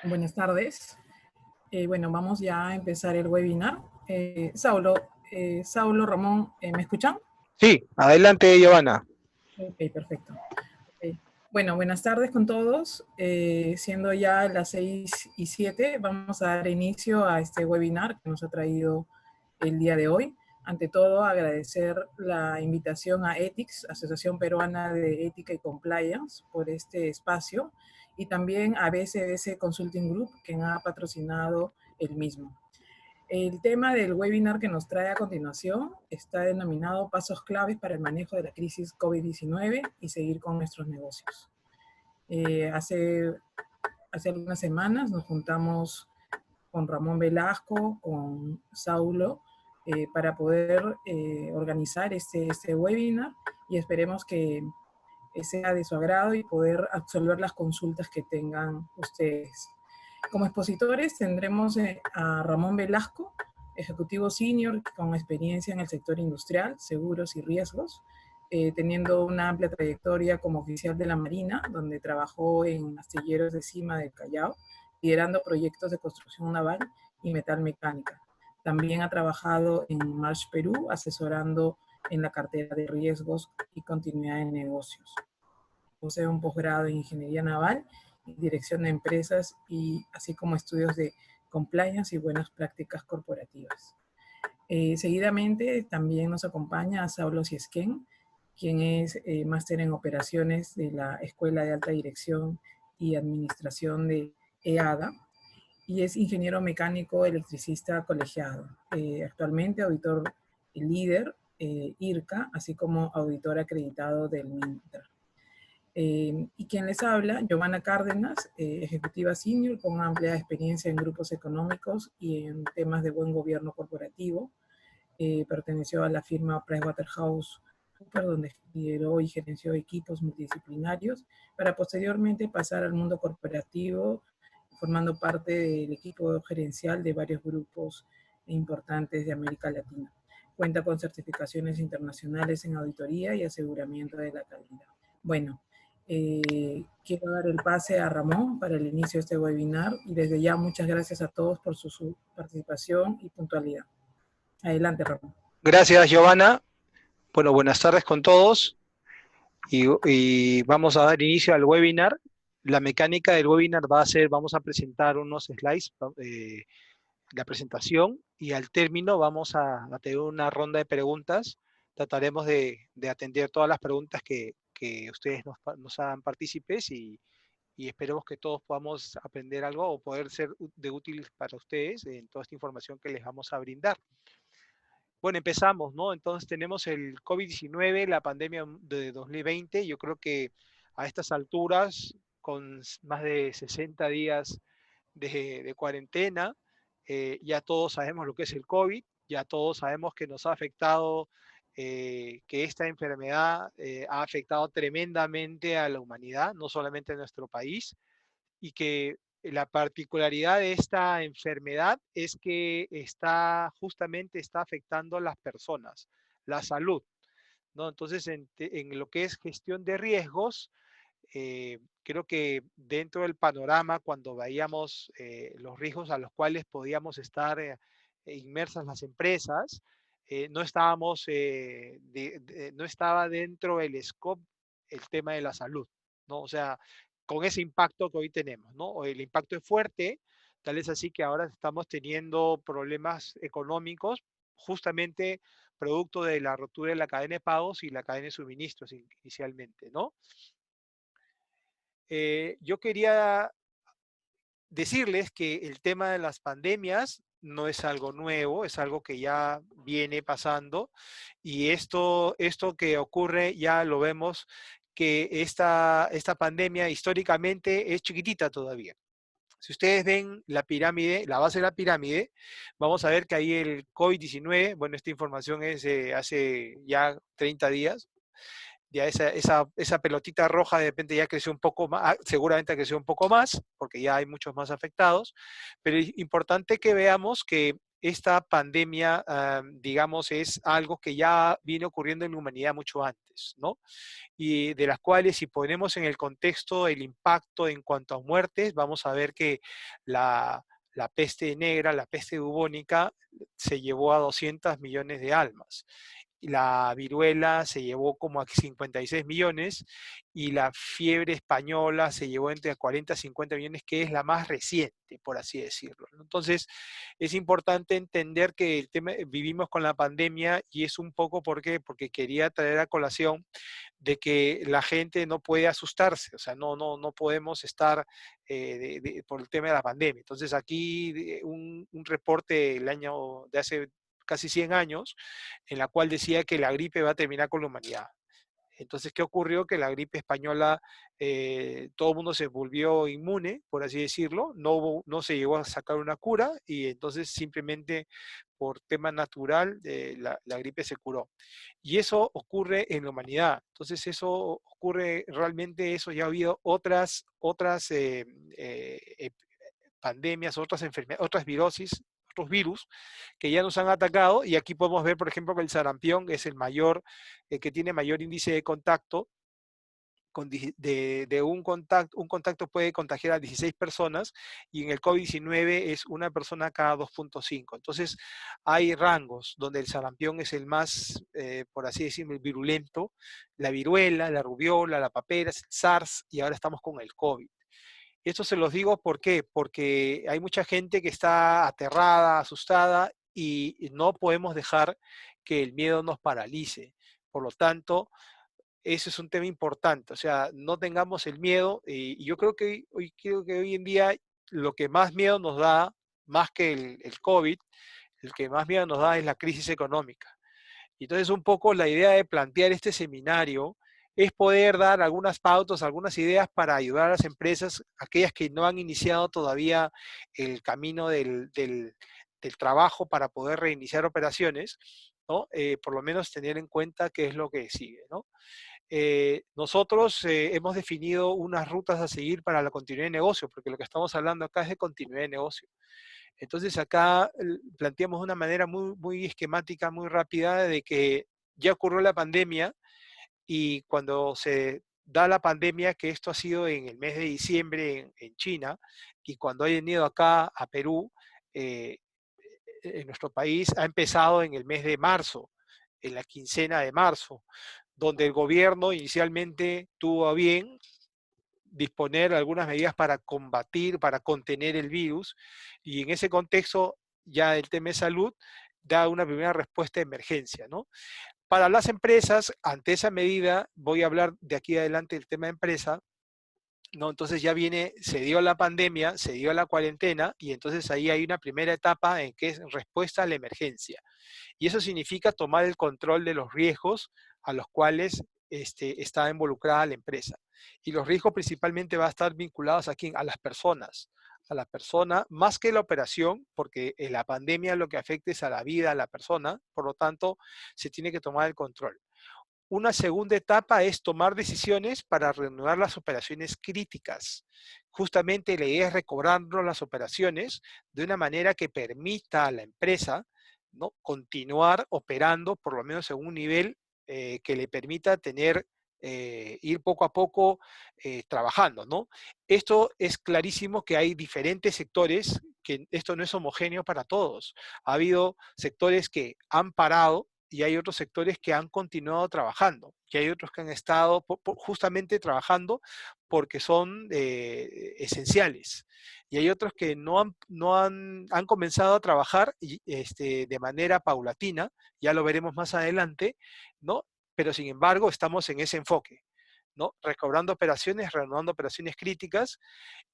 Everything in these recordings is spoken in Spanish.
Buenas tardes. Bueno, vamos ya a empezar el webinar. Saulo, Ramón, ¿me escuchan? Sí, adelante, Giovanna. Ok, perfecto. Ok. Bueno, buenas tardes con todos. Siendo ya las 6:07, vamos a dar inicio a este webinar que nos ha traído el día de hoy. Ante todo, agradecer la invitación a EThiCS, Asociación Peruana de Ética y Compliance, por este espacio, y también a BCS Consulting Group, quien ha patrocinado el mismo. El tema del webinar que nos trae a continuación está denominado Pasos claves para el manejo de la crisis COVID-19 y seguir con nuestros negocios. Hace algunas semanas nos juntamos con Ramón Velasco, con Saulo, para poder organizar este webinar, y esperemos que sea de su agrado y poder absolver las consultas que tengan ustedes. Como expositores tendremos a Ramón Velasco, ejecutivo senior con experiencia en el sector industrial, seguros y riesgos, teniendo una amplia trayectoria como oficial de la Marina, donde trabajó en astilleros de Cima del Callao, liderando proyectos de construcción naval y metal mecánica. También ha trabajado en Marsh Perú, asesorando en la cartera de riesgos y continuidad de negocios. Posee un posgrado en Ingeniería Naval y Dirección de Empresas, y así como estudios de compliance y buenas prácticas corporativas. Seguidamente también nos acompaña Saulo Siesquén, quien es máster en operaciones de la Escuela de Alta Dirección y Administración de EADA, y es ingeniero mecánico electricista colegiado. Actualmente auditor líder IRCA, así como auditor acreditado del MINTRA. Y quien les habla, Giovanna Cárdenas, ejecutiva senior con amplia experiencia en grupos económicos y en temas de buen gobierno corporativo. Perteneció a la firma PricewaterhouseCoopers, donde lideró y gerenció equipos multidisciplinarios, para posteriormente pasar al mundo corporativo, formando parte del equipo gerencial de varios grupos importantes de América Latina. Cuenta con certificaciones internacionales en auditoría y aseguramiento de la calidad. Bueno, quiero dar el pase a Ramón para el inicio de este webinar, y desde ya muchas gracias a todos por su participación y puntualidad. Adelante, Ramón. Gracias, Giovanna. Bueno, buenas tardes con todos y vamos a dar inicio al webinar. La mecánica del webinar va a ser, vamos a presentar unos slides, la presentación, y al término vamos a tener una ronda de preguntas. Trataremos de atender todas las preguntas que ustedes nos hagan partícipes, y esperemos que todos podamos aprender algo o poder ser de útil para ustedes en toda esta información que les vamos a brindar. Bueno, empezamos, ¿no? Entonces tenemos el COVID-19, la pandemia de 2020. Yo creo que a estas alturas, con más de 60 días de cuarentena, ya todos sabemos lo que es el COVID, ya todos sabemos que nos ha afectado, que esta enfermedad ha afectado tremendamente a la humanidad, no solamente en nuestro país, y que la particularidad de esta enfermedad es que justamente está afectando a las personas, la salud, ¿no? Entonces, en lo que es gestión de riesgos, creo que dentro del panorama, cuando veíamos los riesgos a los cuales podíamos estar inmersas las empresas, no no estaba dentro del scope el tema de la salud, ¿no? O sea, con ese impacto que hoy tenemos, ¿no? El impacto es fuerte, tal es así que ahora estamos teniendo problemas económicos, justamente producto de la rotura de la cadena de pagos y la cadena de suministros inicialmente, ¿no? Yo quería decirles que el tema de las pandemias no es algo nuevo, es algo que ya viene pasando, y esto que ocurre ya lo vemos, que esta pandemia históricamente es chiquitita todavía. Si ustedes ven la pirámide, la base de la pirámide, vamos a ver que ahí el COVID-19, bueno, esta información es hace ya 30 días, ya esa pelotita roja de repente ya creció un poco más, seguramente creció un poco más, porque ya hay muchos más afectados, pero es importante que veamos que esta pandemia, digamos, es algo que ya viene ocurriendo en la humanidad mucho antes, ¿no? Y de las cuales, si ponemos en el contexto el impacto en cuanto a muertes, vamos a ver que la peste negra, la peste bubónica, se llevó a 200 millones de almas. La viruela se llevó como a 56 millones y la fiebre española se llevó entre 40 y 50 millones, que es la más reciente, por así decirlo. Entonces, es importante entender que el tema, vivimos con la pandemia y es un poco, ¿por qué? Porque quería traer a colación de que la gente no puede asustarse, o sea, no podemos estar por el tema de la pandemia. Entonces aquí un reporte el año de hace casi 100 años, en la cual decía que la gripe va a terminar con la humanidad. Entonces, ¿qué ocurrió? Que la gripe española, todo el mundo se volvió inmune, por así decirlo, no se llegó a sacar una cura y entonces simplemente por tema natural la gripe se curó. Y eso ocurre en la humanidad. Entonces, eso ocurre realmente, eso ya ha habido otras pandemias, otras enfermedades, otras virosis, otros virus que ya nos han atacado y aquí podemos ver, por ejemplo, que el sarampión es el mayor, que tiene mayor índice de contacto. Un contacto puede contagiar a 16 personas y en el COVID-19 es una persona cada 2.5. Entonces hay rangos donde el sarampión es el más, por así decirlo, virulento, la viruela, la rubiola, la papera, el SARS y ahora estamos con el COVID. Esto se los digo, ¿por qué? Porque hay mucha gente que está aterrada, asustada y no podemos dejar que el miedo nos paralice. Por lo tanto, ese es un tema importante. O sea, no tengamos el miedo y yo creo que hoy en día lo que más miedo nos da, más que el COVID, el que más miedo nos da es la crisis económica. Y entonces un poco la idea de plantear este seminario es poder dar algunas pautas, algunas ideas para ayudar a las empresas, aquellas que no han iniciado todavía el camino del trabajo para poder reiniciar operaciones, ¿no? Por lo menos tener en cuenta qué es lo que sigue, ¿no? Nosotros hemos definido unas rutas a seguir para la continuidad de negocio, porque lo que estamos hablando acá es de continuidad de negocio. Entonces acá planteamos de una manera muy esquemática, muy rápida, de que ya ocurrió la pandemia y cuando se da la pandemia, que esto ha sido en el mes de diciembre en China, y cuando ha venido acá a Perú, eh, en nuestro país, ha empezado en el mes de marzo, en la quincena de marzo, donde el gobierno inicialmente tuvo a bien disponer algunas medidas para combatir, para contener el virus, y en ese contexto ya el tema de salud da una primera respuesta de emergencia, ¿no? Para las empresas, ante esa medida, voy a hablar de aquí adelante del tema de empresa, ¿no? Entonces ya viene, se dio la pandemia, se dio la cuarentena, y entonces ahí hay una primera etapa en que es respuesta a la emergencia. Y eso significa tomar el control de los riesgos a los cuales está involucrada la empresa. Y los riesgos principalmente van a estar vinculados aquí a las personas. A la persona, más que la operación, porque en la pandemia lo que afecta es a la vida de la persona, por lo tanto, se tiene que tomar el control. Una segunda etapa es tomar decisiones para reanudar las operaciones críticas. Justamente la idea es recobrando las operaciones de una manera que permita a la empresa, ¿no?, continuar operando, por lo menos en un nivel que le permita tener, ir poco a poco trabajando, ¿no? Esto es clarísimo que hay diferentes sectores, que esto no es homogéneo para todos. Ha habido sectores que han parado y hay otros sectores que han continuado trabajando, y hay otros que han estado justamente trabajando porque son esenciales, y hay otros que han comenzado a trabajar de manera paulatina, ya lo veremos más adelante, ¿no? Pero sin embargo estamos en ese enfoque, ¿no? Recobrando operaciones, reanudando operaciones críticas,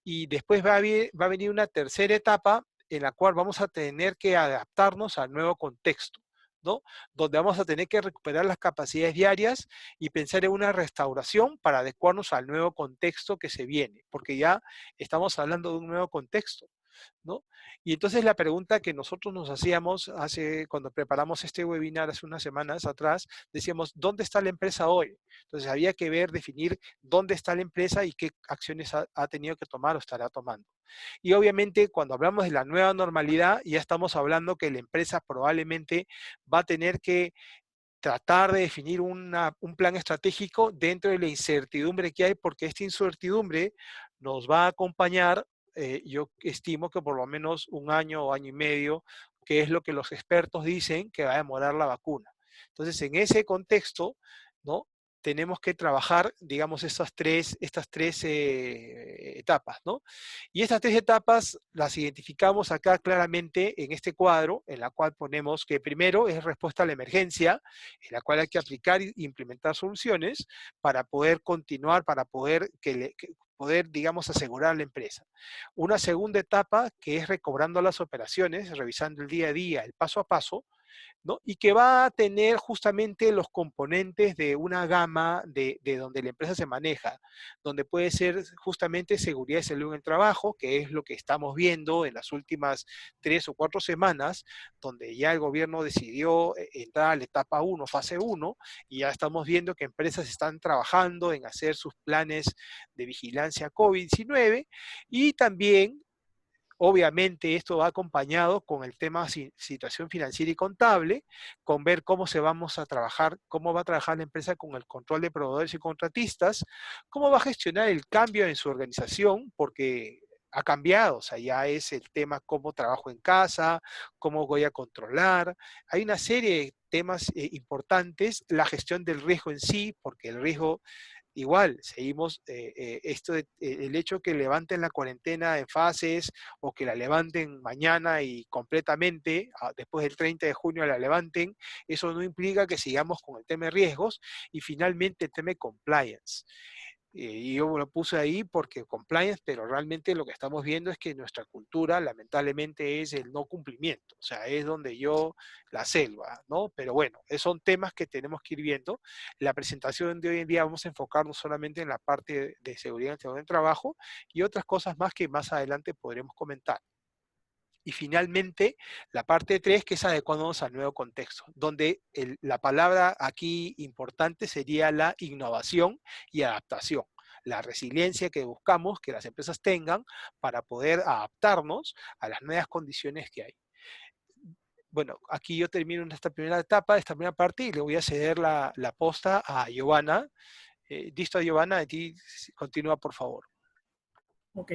y después va a venir una tercera etapa en la cual vamos a tener que adaptarnos al nuevo contexto, ¿no? Donde vamos a tener que recuperar las capacidades diarias y pensar en una restauración para adecuarnos al nuevo contexto que se viene, porque ya estamos hablando de un nuevo contexto, ¿no? Y entonces la pregunta que nosotros nos hacíamos cuando preparamos este webinar hace unas semanas atrás, decíamos, ¿dónde está la empresa hoy? Entonces había que definir dónde está la empresa y qué acciones ha tenido que tomar o estará tomando. Y obviamente cuando hablamos de la nueva normalidad, ya estamos hablando que la empresa probablemente va a tener que tratar de definir un plan estratégico dentro de la incertidumbre que hay, porque esta incertidumbre nos va a acompañar, yo estimo que por lo menos un año o año y medio, que es lo que los expertos dicen que va a demorar la vacuna. Entonces, en ese contexto, ¿no? Tenemos que trabajar, digamos, estas tres etapas, ¿no? Y estas tres etapas las identificamos acá claramente en este cuadro, en la cual ponemos que primero es respuesta a la emergencia, en la cual hay que aplicar e implementar soluciones para poder continuar, para poder, poder, digamos, asegurar la empresa. Una segunda etapa que es recobrando las operaciones, revisando el día a día, el paso a paso, ¿no? Y que va a tener justamente los componentes de una gama de donde la empresa se maneja, donde puede ser justamente seguridad y salud en el trabajo, que es lo que estamos viendo en las últimas 3 o 4 semanas, donde ya el gobierno decidió entrar a la etapa 1, fase 1, y ya estamos viendo que empresas están trabajando en hacer sus planes de vigilancia COVID-19, y también obviamente esto va acompañado con el tema situación financiera y contable, con ver cómo se vamos a trabajar, cómo va a trabajar la empresa con el control de proveedores y contratistas, cómo va a gestionar el cambio en su organización, porque ha cambiado, o sea, ya es el tema cómo trabajo en casa, cómo voy a controlar. Hay una serie de temas importantes, la gestión del riesgo en sí, porque el riesgo igual, seguimos el hecho que levanten la cuarentena en fases o que la levanten mañana y completamente, después del 30 de junio la levanten, eso no implica que sigamos con el tema de riesgos y finalmente el tema de compliance. Y yo lo puse ahí porque compliance, pero realmente lo que estamos viendo es que nuestra cultura lamentablemente es el no cumplimiento, o sea, es donde yo la selva, ¿no? Pero bueno, son temas que tenemos que ir viendo. La presentación de hoy en día vamos a enfocarnos solamente en la parte de seguridad en el trabajo y otras cosas más que más adelante podremos comentar. Y finalmente, la parte 3, que es adecuándonos al nuevo contexto, donde la palabra aquí importante sería la innovación y adaptación, la resiliencia que buscamos que las empresas tengan para poder adaptarnos a las nuevas condiciones que hay. Bueno, aquí yo termino en esta primera etapa, esta primera parte, y le voy a ceder la posta a Giovanna. Listo, Giovanna, de ti continúa, por favor. Ok,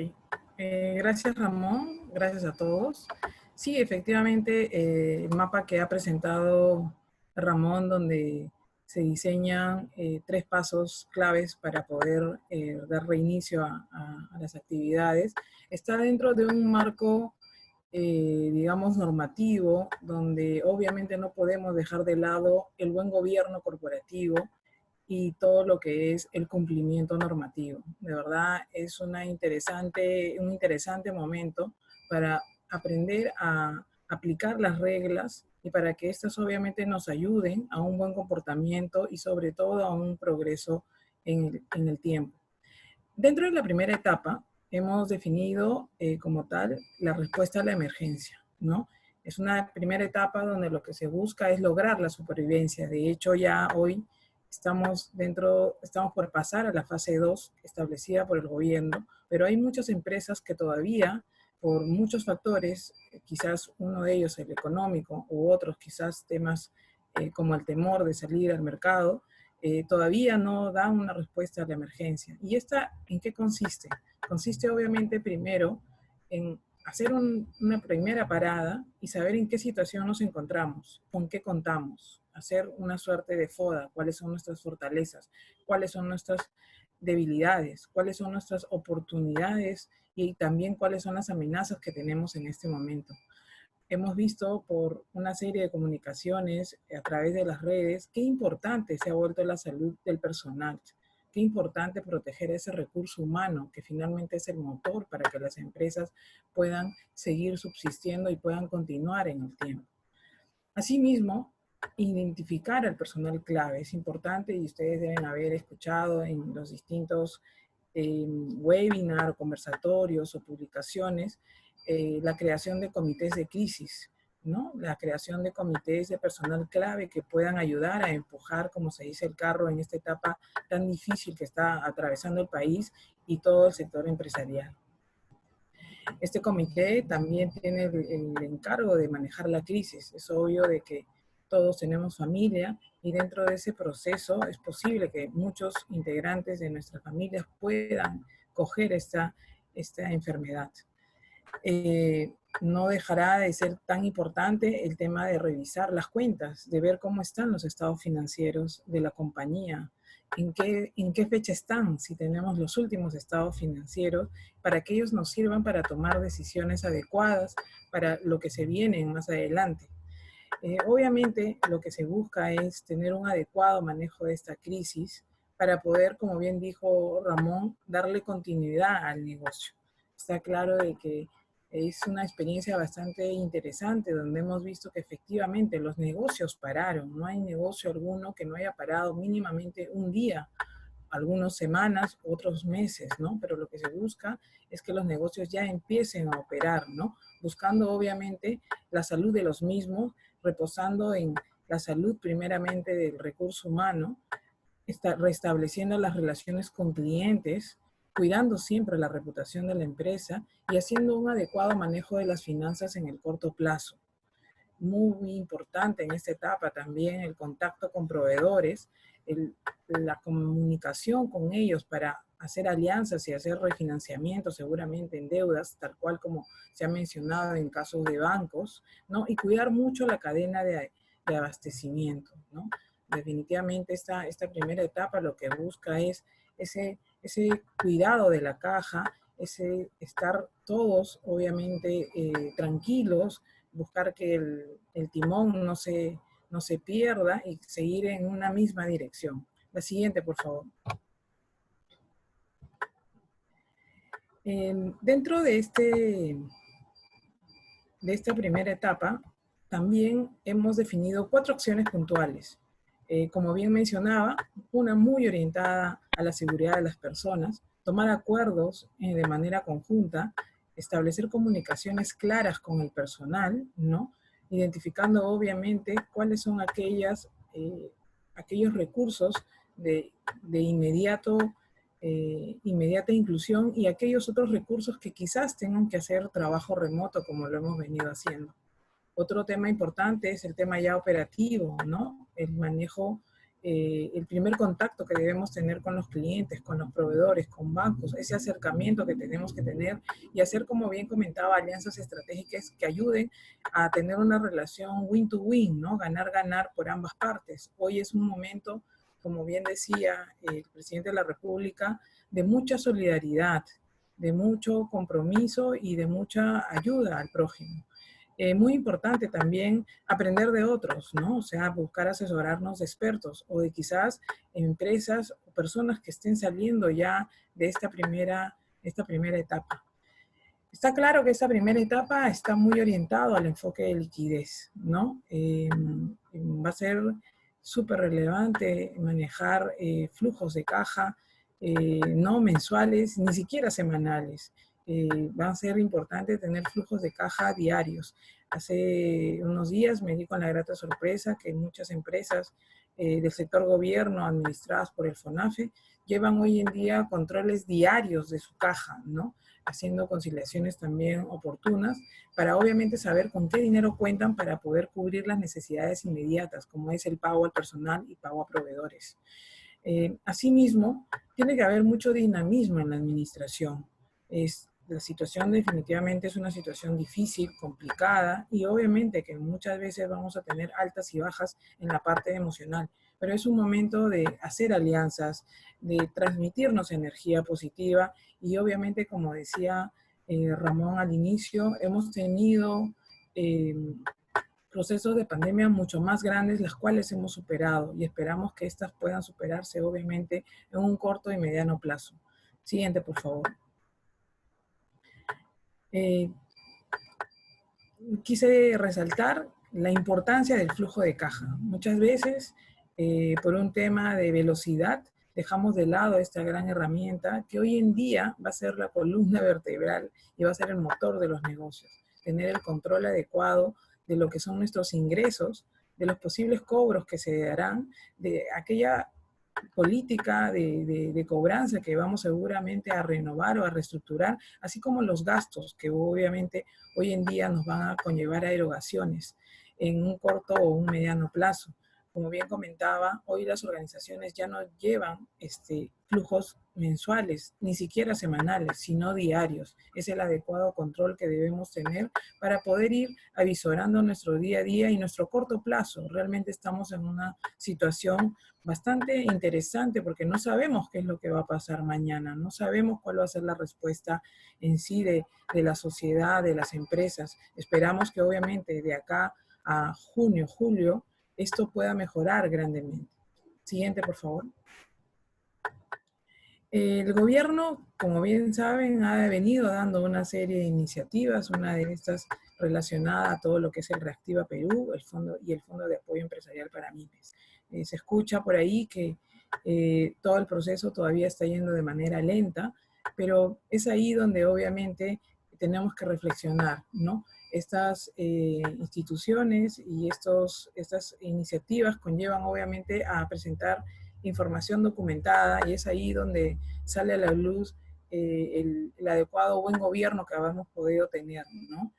gracias Ramón, gracias a todos. Sí, efectivamente, el mapa que ha presentado Ramón, donde se diseñan 3 pasos claves para poder dar reinicio a las actividades, está dentro de un marco, digamos, normativo, donde obviamente no podemos dejar de lado el buen gobierno corporativo y todo lo que es el cumplimiento normativo. De verdad es un interesante momento para aprender a aplicar las reglas y para que estas obviamente nos ayuden a un buen comportamiento y sobre todo a un progreso en el tiempo. Dentro de la primera etapa hemos definido como tal la respuesta a la emergencia, ¿no? Es una primera etapa donde lo que se busca es lograr la supervivencia. De hecho, ya hoy estamos por pasar a la fase 2 establecida por el gobierno, pero hay muchas empresas que todavía, por muchos factores, quizás uno de ellos el económico u otros quizás temas como el temor de salir al mercado, todavía no dan una respuesta a la emergencia. ¿Y esta en qué consiste? Consiste obviamente primero en hacer una primera parada y saber en qué situación nos encontramos, con qué contamos, hacer una suerte de FODA, cuáles son nuestras fortalezas, cuáles son nuestras debilidades, cuáles son nuestras oportunidades y también cuáles son las amenazas que tenemos en este momento. Hemos visto por una serie de comunicaciones a través de las redes qué importante se ha vuelto la salud del personal, qué importante proteger ese recurso humano que finalmente es el motor para que las empresas puedan seguir subsistiendo y puedan continuar en el tiempo. Asimismo, identificar al personal clave es importante y ustedes deben haber escuchado en los distintos webinars, conversatorios o publicaciones la creación de comités de crisis, ¿no? La creación de comités de personal clave que puedan ayudar a empujar, como se dice, el carro en esta etapa tan difícil que está atravesando el país y todo el sector empresarial. Este comité también tiene el encargo de manejar la crisis. Es obvio de que todos tenemos familia y dentro de ese proceso es posible que muchos integrantes de nuestras familias puedan coger esta enfermedad. No dejará de ser tan importante el tema de revisar las cuentas, de ver cómo están los estados financieros de la compañía, en qué fecha están, si tenemos los últimos estados financieros, para que ellos nos sirvan para tomar decisiones adecuadas para lo que se viene más adelante. Obviamente lo que se busca es tener un adecuado manejo de esta crisis para poder, como bien dijo Ramón, darle continuidad al negocio. Está claro de que es una experiencia bastante interesante donde hemos visto que efectivamente los negocios pararon. No hay negocio alguno que no haya parado mínimamente un día, algunas semanas, otros meses, ¿no? Pero lo que se busca es que los negocios ya empiecen a operar, ¿no? Buscando obviamente la salud de los mismos, reposando en la salud primeramente del recurso humano, restableciendo las relaciones con clientes, cuidando siempre la reputación de la empresa y haciendo un adecuado manejo de las finanzas en el corto plazo. Muy importante en esta etapa también el contacto con proveedores, la comunicación con ellos para hacer alianzas y hacer refinanciamiento seguramente en deudas, tal cual como se ha mencionado en casos de bancos, ¿no? Y cuidar mucho la cadena de abastecimiento, ¿no? Definitivamente esta primera etapa lo que busca es ese cuidado de la caja, ese estar todos obviamente tranquilos, buscar que el timón no se pierda y seguir en una misma dirección. La siguiente, por favor. Dentro de esta primera etapa, también hemos definido 4 acciones puntuales. Como bien mencionaba, una muy orientada a la seguridad de las personas, tomar acuerdos de manera conjunta, establecer comunicaciones claras con el personal, ¿no? Identificando obviamente cuáles son aquellos recursos de inmediata inclusión y aquellos otros recursos que quizás tengan que hacer trabajo remoto como lo hemos venido haciendo. Otro tema importante es el tema ya operativo, ¿no? El manejo, el primer contacto que debemos tener con los clientes, con los proveedores, con bancos, ese acercamiento que tenemos que tener y hacer, como bien comentaba, alianzas estratégicas que ayuden a tener una relación win-to-win, ¿no? Ganar-ganar por ambas partes. Hoy es un momento, como bien decía el presidente de la República, de mucha solidaridad, de mucho compromiso y de mucha ayuda al prójimo. Muy importante también aprender de otros, ¿no? O sea, buscar asesorarnos de expertos o de quizás empresas o personas que estén saliendo ya de esta primera etapa. Está claro que esta primera etapa está muy orientado al enfoque de liquidez, ¿no? Va a ser súper relevante manejar flujos de caja, no mensuales, ni siquiera semanales. Va a ser importante tener flujos de caja diarios. Hace unos días me di con la grata sorpresa que muchas empresas del sector gobierno administradas por el FONAFE llevan hoy en día controles diarios de su caja, ¿no? Haciendo conciliaciones también oportunas para obviamente saber con qué dinero cuentan para poder cubrir las necesidades inmediatas, como es el pago al personal y pago a proveedores. Asimismo, tiene que haber mucho dinamismo en la administración. La situación definitivamente es una situación difícil, complicada y obviamente que muchas veces vamos a tener altas y bajas en la parte emocional, pero es un momento de hacer alianzas, de transmitirnos energía positiva y obviamente, como decía Ramón al inicio, hemos tenido procesos de pandemia mucho más grandes, las cuales hemos superado y esperamos que estas puedan superarse obviamente en un corto y mediano plazo. Siguiente, por favor. Quise resaltar la importancia del flujo de caja. Muchas veces, por un tema de velocidad, dejamos de lado esta gran herramienta que hoy en día va a ser la columna vertebral y va a ser el motor de los negocios. Tener el control adecuado de lo que son nuestros ingresos, de los posibles cobros que se darán, de aquella política de cobranza que vamos seguramente a renovar o a reestructurar, así como los gastos que obviamente hoy en día nos van a conllevar a erogaciones en un corto o un mediano plazo. Como bien comentaba, hoy las organizaciones ya no llevan flujos mensuales, ni siquiera semanales, sino diarios. Es el adecuado control que debemos tener para poder ir avisorando nuestro día a día y nuestro corto plazo. Realmente estamos en una situación bastante interesante porque no sabemos qué es lo que va a pasar mañana, no sabemos cuál va a ser la respuesta en sí de la sociedad, de las empresas. Esperamos que obviamente de acá a junio, julio, esto pueda mejorar grandemente. Siguiente, por favor. El gobierno, como bien saben, ha venido dando una serie de iniciativas, una de estas relacionada a todo lo que es el Reactiva Perú, el fondo y el Fondo de Apoyo Empresarial para MIPYMES. Se escucha por ahí que todo el proceso todavía está yendo de manera lenta, pero es ahí donde obviamente tenemos que reflexionar, ¿no? Estas instituciones y estas iniciativas conllevan obviamente a presentar información documentada y es ahí donde sale a la luz el adecuado buen gobierno que habíamos podido tener, ¿no?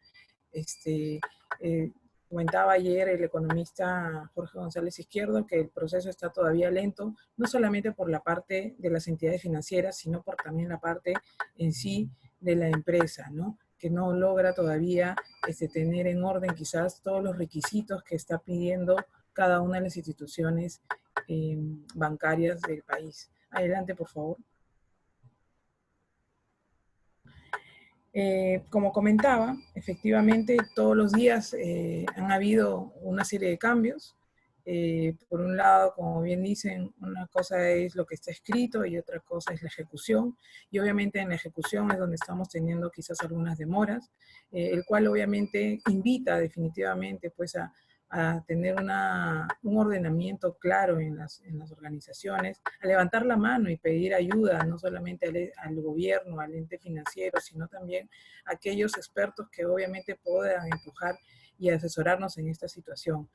Eh, Comentaba ayer el economista Jorge González Izquierdo que el proceso está todavía lento, no solamente por la parte de las entidades financieras, sino por también la parte en sí de la empresa, ¿no? Que no logra todavía tener en orden quizás todos los requisitos que está pidiendo cada una de las instituciones bancarias del país. Adelante, por favor. Como comentaba, efectivamente todos los días han habido una serie de cambios. Por un lado, como bien dicen, una cosa es lo que está escrito y otra cosa es la ejecución. Y obviamente en la ejecución es donde estamos teniendo quizás algunas demoras, el cual obviamente invita definitivamente pues a tener un ordenamiento claro en las organizaciones, a levantar la mano y pedir ayuda, no solamente al gobierno, al ente financiero, sino también a aquellos expertos que obviamente puedan empujar y asesorarnos en esta situación.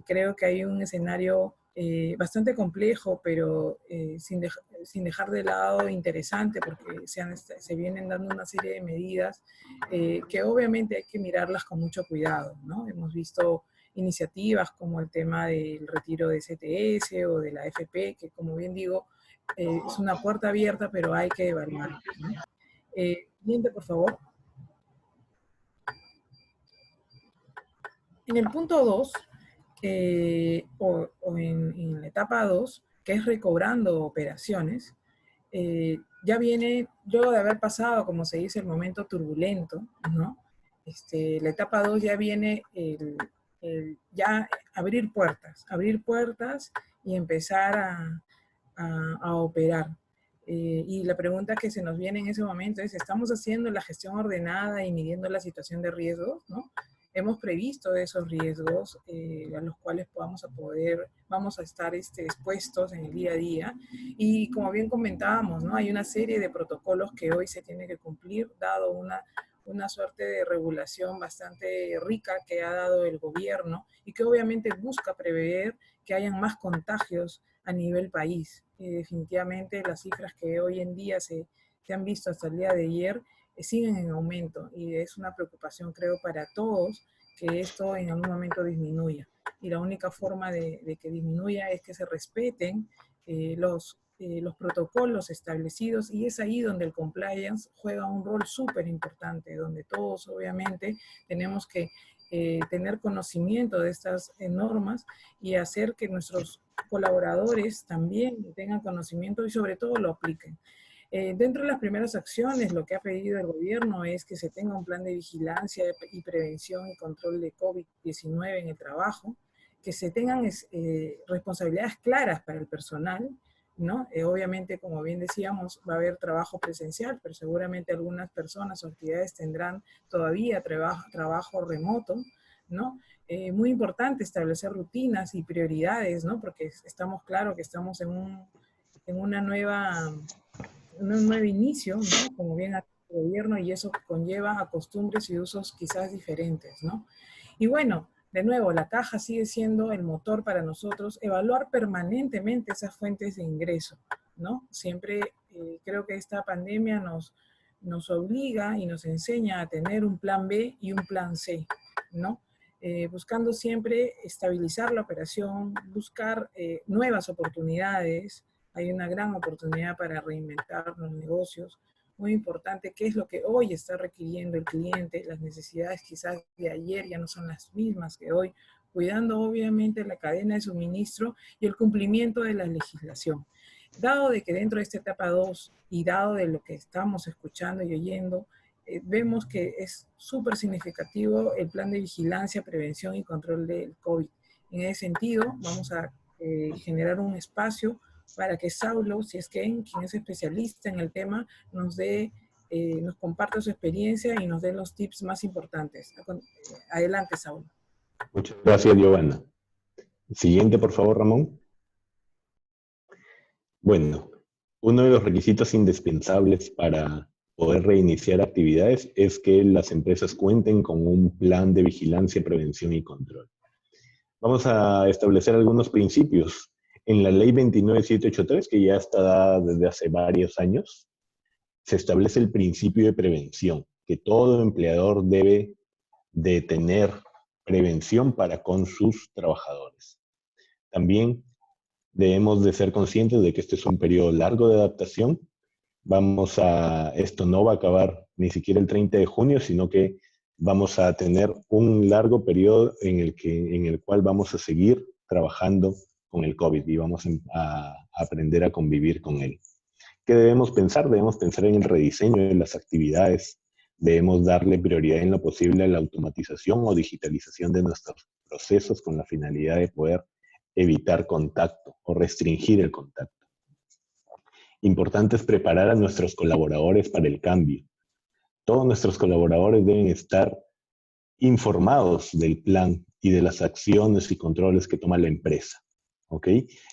Creo que hay un escenario bastante complejo, pero sin dejar de lado interesante, porque se vienen dando una serie de medidas que obviamente hay que mirarlas con mucho cuidado, ¿no? Hemos visto iniciativas como el tema del retiro de CTS o de la AFP, que como bien digo, es una puerta abierta, pero hay que evaluar, ¿no? Siguiente, por favor. En el punto 2, o en la etapa 2, que es recobrando operaciones, ya viene, luego de haber pasado, como se dice, el momento turbulento, ¿no? La etapa 2 ya viene ya abrir puertas y empezar a operar. Y la pregunta que se nos viene en ese momento es, ¿estamos haciendo la gestión ordenada y midiendo la situación de riesgos, ¿no? Hemos previsto esos riesgos a los cuales vamos a estar expuestos en el día a día. Y como bien comentábamos, ¿no? Hay una serie de protocolos que hoy se tiene que cumplir, dado una suerte de regulación bastante rica que ha dado el gobierno y que obviamente busca prever que hayan más contagios a nivel país. Definitivamente las cifras que hoy en día se han visto hasta el día de ayer siguen en aumento y es una preocupación, creo, para todos que esto en algún momento disminuya. Y la única forma de que disminuya es que se respeten los protocolos establecidos y es ahí donde el compliance juega un rol súper importante, donde todos obviamente tenemos que tener conocimiento de estas normas y hacer que nuestros colaboradores también tengan conocimiento y sobre todo lo apliquen. Dentro de las primeras acciones, lo que ha pedido el gobierno es que se tenga un plan de vigilancia y prevención y control de COVID-19 en el trabajo, que se tengan responsabilidades claras para el personal, ¿no? Obviamente, como bien decíamos, va a haber trabajo presencial, pero seguramente algunas personas o actividades tendrán todavía trabajo remoto, ¿no? Muy importante establecer rutinas y prioridades, ¿no? Porque estamos claros que estamos en un nuevo inicio, ¿no? Como bien ha dicho el gobierno, y eso conlleva a costumbres y usos quizás diferentes, ¿no? Y bueno, de nuevo, la caja sigue siendo el motor para nosotros, evaluar permanentemente esas fuentes de ingreso, ¿no? Siempre creo que esta pandemia nos obliga y nos enseña a tener un plan B y un plan C, ¿no? Buscando siempre estabilizar la operación, buscar nuevas oportunidades. Hay una gran oportunidad para reinventar los negocios. Muy importante, qué es lo que hoy está requiriendo el cliente, las necesidades quizás de ayer ya no son las mismas que hoy, cuidando obviamente la cadena de suministro y el cumplimiento de la legislación. Dado de que dentro de esta etapa 2 y dado de lo que estamos escuchando y oyendo, vemos que es súper significativo el plan de vigilancia, prevención y control del COVID. En ese sentido, vamos a generar un espacio para que Saulo, si es que quien es especialista en el tema, nos comparta su experiencia y nos dé los tips más importantes. Adelante, Saulo. Muchas gracias, Giovanna. Siguiente, por favor, Ramón. Bueno, uno de los requisitos indispensables para poder reiniciar actividades es que las empresas cuenten con un plan de vigilancia, prevención y control. Vamos a establecer algunos principios. En la ley 29783, que ya está dada desde hace varios años, se establece el principio de prevención, que todo empleador debe de tener prevención para con sus trabajadores. También debemos de ser conscientes de que este es un periodo largo de adaptación. Esto no va a acabar ni siquiera el 30 de junio, sino que vamos a tener un largo periodo en el cual vamos a seguir trabajando con el COVID y vamos a aprender a convivir con él. ¿Qué debemos pensar? Debemos pensar en el rediseño de las actividades. Debemos darle prioridad en lo posible a la automatización o digitalización de nuestros procesos con la finalidad de poder evitar contacto o restringir el contacto. Importante es preparar a nuestros colaboradores para el cambio. Todos nuestros colaboradores deben estar informados del plan y de las acciones y controles que toma la empresa. ¿Ok?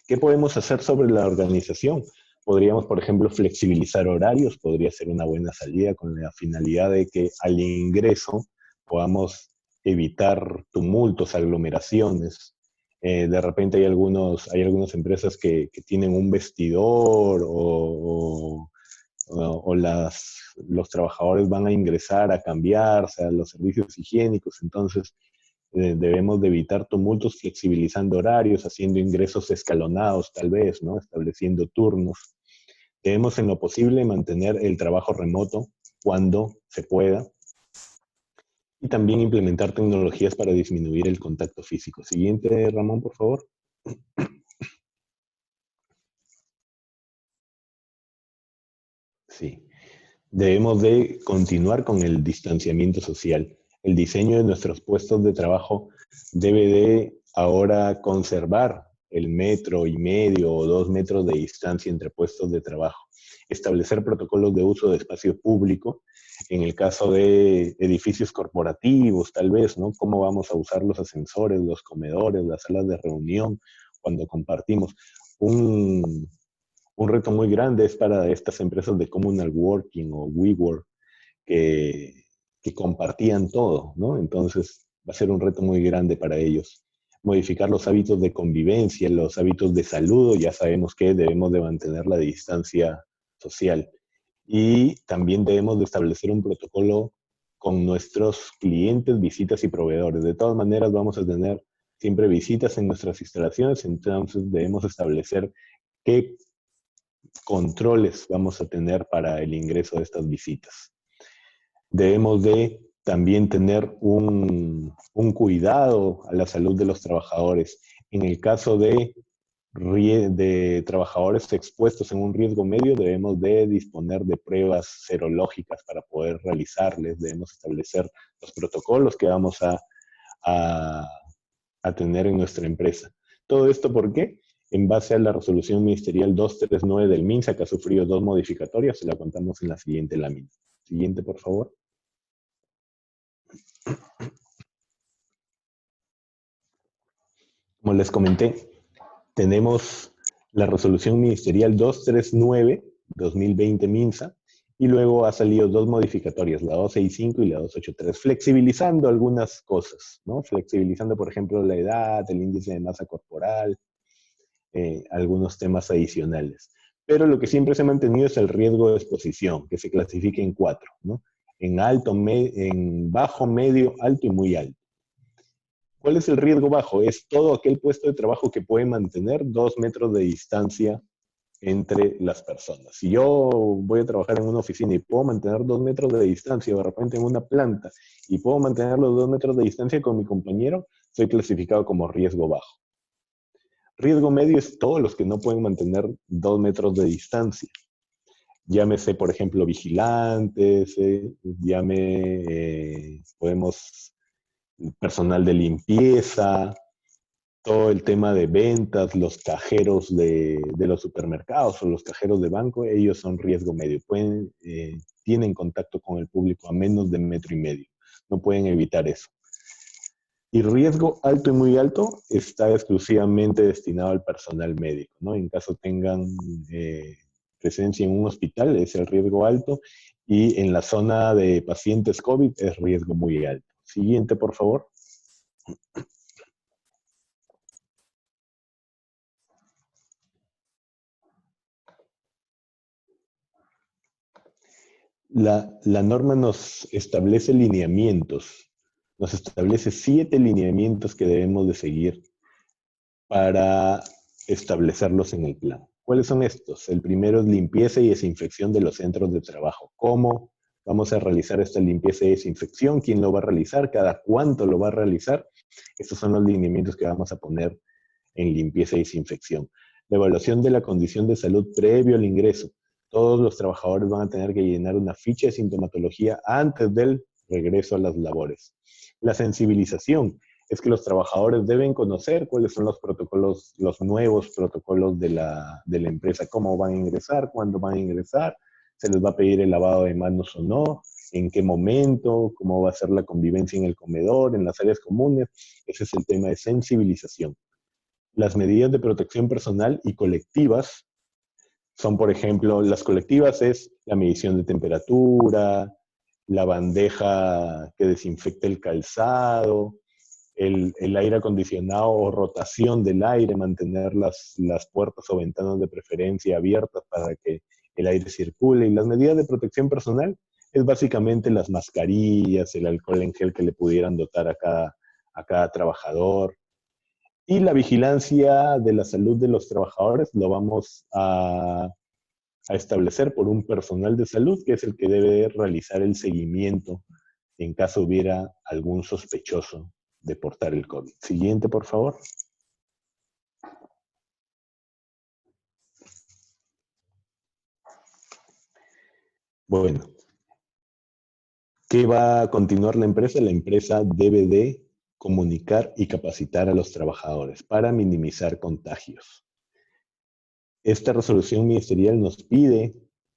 ¿Qué podemos hacer sobre la organización? Podríamos, por ejemplo, flexibilizar horarios, podría ser una buena salida con la finalidad de que al ingreso podamos evitar tumultos, aglomeraciones. De repente hay algunas empresas que tienen un vestidor o los trabajadores van a ingresar a cambiarse a los servicios higiénicos, entonces debemos de evitar tumultos flexibilizando horarios, haciendo ingresos escalonados tal vez, ¿no? Estableciendo turnos. Debemos en lo posible mantener el trabajo remoto cuando se pueda y también implementar tecnologías para disminuir el contacto físico. Siguiente, Ramón, por favor. Sí. Debemos de continuar con el distanciamiento social. El diseño de nuestros puestos de trabajo debe de ahora conservar el 1,5 metros o 2 metros de distancia entre puestos de trabajo. Establecer protocolos de uso de espacio público. En el caso de edificios corporativos, tal vez, ¿no? ¿Cómo vamos a usar los ascensores, los comedores, las salas de reunión cuando compartimos? Un reto muy grande es para estas empresas de communal working o WeWork que compartían todo, ¿no? Entonces va a ser un reto muy grande para ellos. Modificar los hábitos de convivencia, los hábitos de saludo, ya sabemos que debemos de mantener la distancia social. Y también debemos de establecer un protocolo con nuestros clientes, visitas y proveedores. De todas maneras vamos a tener siempre visitas en nuestras instalaciones, entonces debemos establecer qué controles vamos a tener para el ingreso de estas visitas. Debemos de también tener un cuidado a la salud de los trabajadores. En el caso de trabajadores expuestos en un riesgo medio, debemos de disponer de pruebas serológicas para poder realizarles. Debemos establecer los protocolos que vamos a tener en nuestra empresa. ¿Todo esto por qué? En base a la resolución ministerial 239 del MINSA, que ha sufrido 2 modificatorias, se la contamos en la siguiente lámina. Siguiente, por favor. Como les comenté, tenemos la resolución ministerial 239-2020 MINSA, Y luego ha salido dos modificatorias, la 265 y la 283, flexibilizando algunas cosas, ¿no? Flexibilizando, por ejemplo, la edad, el índice de masa corporal, algunos temas adicionales. Pero lo que siempre se ha mantenido es el riesgo de exposición, que se clasifica en 4, ¿no? En alto, en bajo, medio, alto y muy alto. ¿Cuál es el riesgo bajo? Es todo aquel puesto de trabajo que puede mantener 2 metros de distancia entre las personas. Si yo voy a trabajar en una oficina y puedo mantener 2 metros de distancia, o de repente en una planta, y puedo mantener los 2 metros de distancia con mi compañero, soy clasificado como riesgo bajo. Riesgo medio es todos los que no pueden mantener 2 metros de distancia. Llámese, por ejemplo, vigilantes, podemos, personal de limpieza, todo el tema de ventas, los cajeros de los supermercados o los cajeros de banco, ellos son riesgo medio. Tienen contacto con el público a menos de 1,5 metros. No pueden evitar eso. Y riesgo alto y muy alto está exclusivamente destinado al personal médico, ¿no? En caso tengan presencia en un hospital, es el riesgo alto, y en la zona de pacientes COVID es riesgo muy alto. Siguiente, por favor. La norma nos establece lineamientos, nos establece 7 lineamientos que debemos de seguir para establecerlos en el plan. ¿Cuáles son estos? El primero es limpieza y desinfección de los centros de trabajo. ¿Cómo vamos a realizar esta limpieza y desinfección? ¿Quién lo va a realizar? ¿Cada cuánto lo va a realizar? Estos son los lineamientos que vamos a poner en limpieza y desinfección. La evaluación de la condición de salud previo al ingreso. Todos los trabajadores van a tener que llenar una ficha de sintomatología antes del regreso a las labores. La sensibilización es que los trabajadores deben conocer cuáles son los protocolos, los nuevos protocolos de la empresa, cómo van a ingresar, cuándo van a ingresar, se les va a pedir el lavado de manos o no, en qué momento, cómo va a ser la convivencia en el comedor, en las áreas comunes. Ese es el tema de sensibilización. Las medidas de protección personal y colectivas son, por ejemplo, las colectivas es la medición de temperatura, la bandeja que desinfecta el calzado, el aire acondicionado o rotación del aire, mantener las puertas o ventanas de preferencia abiertas para que el aire circule. Y las medidas de protección personal es básicamente las mascarillas, el alcohol en gel que le pudieran dotar a cada trabajador. Y la vigilancia de la salud de los trabajadores lo vamos a establecer por un personal de salud que es el que debe realizar el seguimiento en caso hubiera algún sospechoso de portar el COVID. Siguiente, por favor. Bueno, ¿qué va a continuar la empresa? La empresa debe de comunicar y capacitar a los trabajadores para minimizar contagios. Esta resolución ministerial nos pide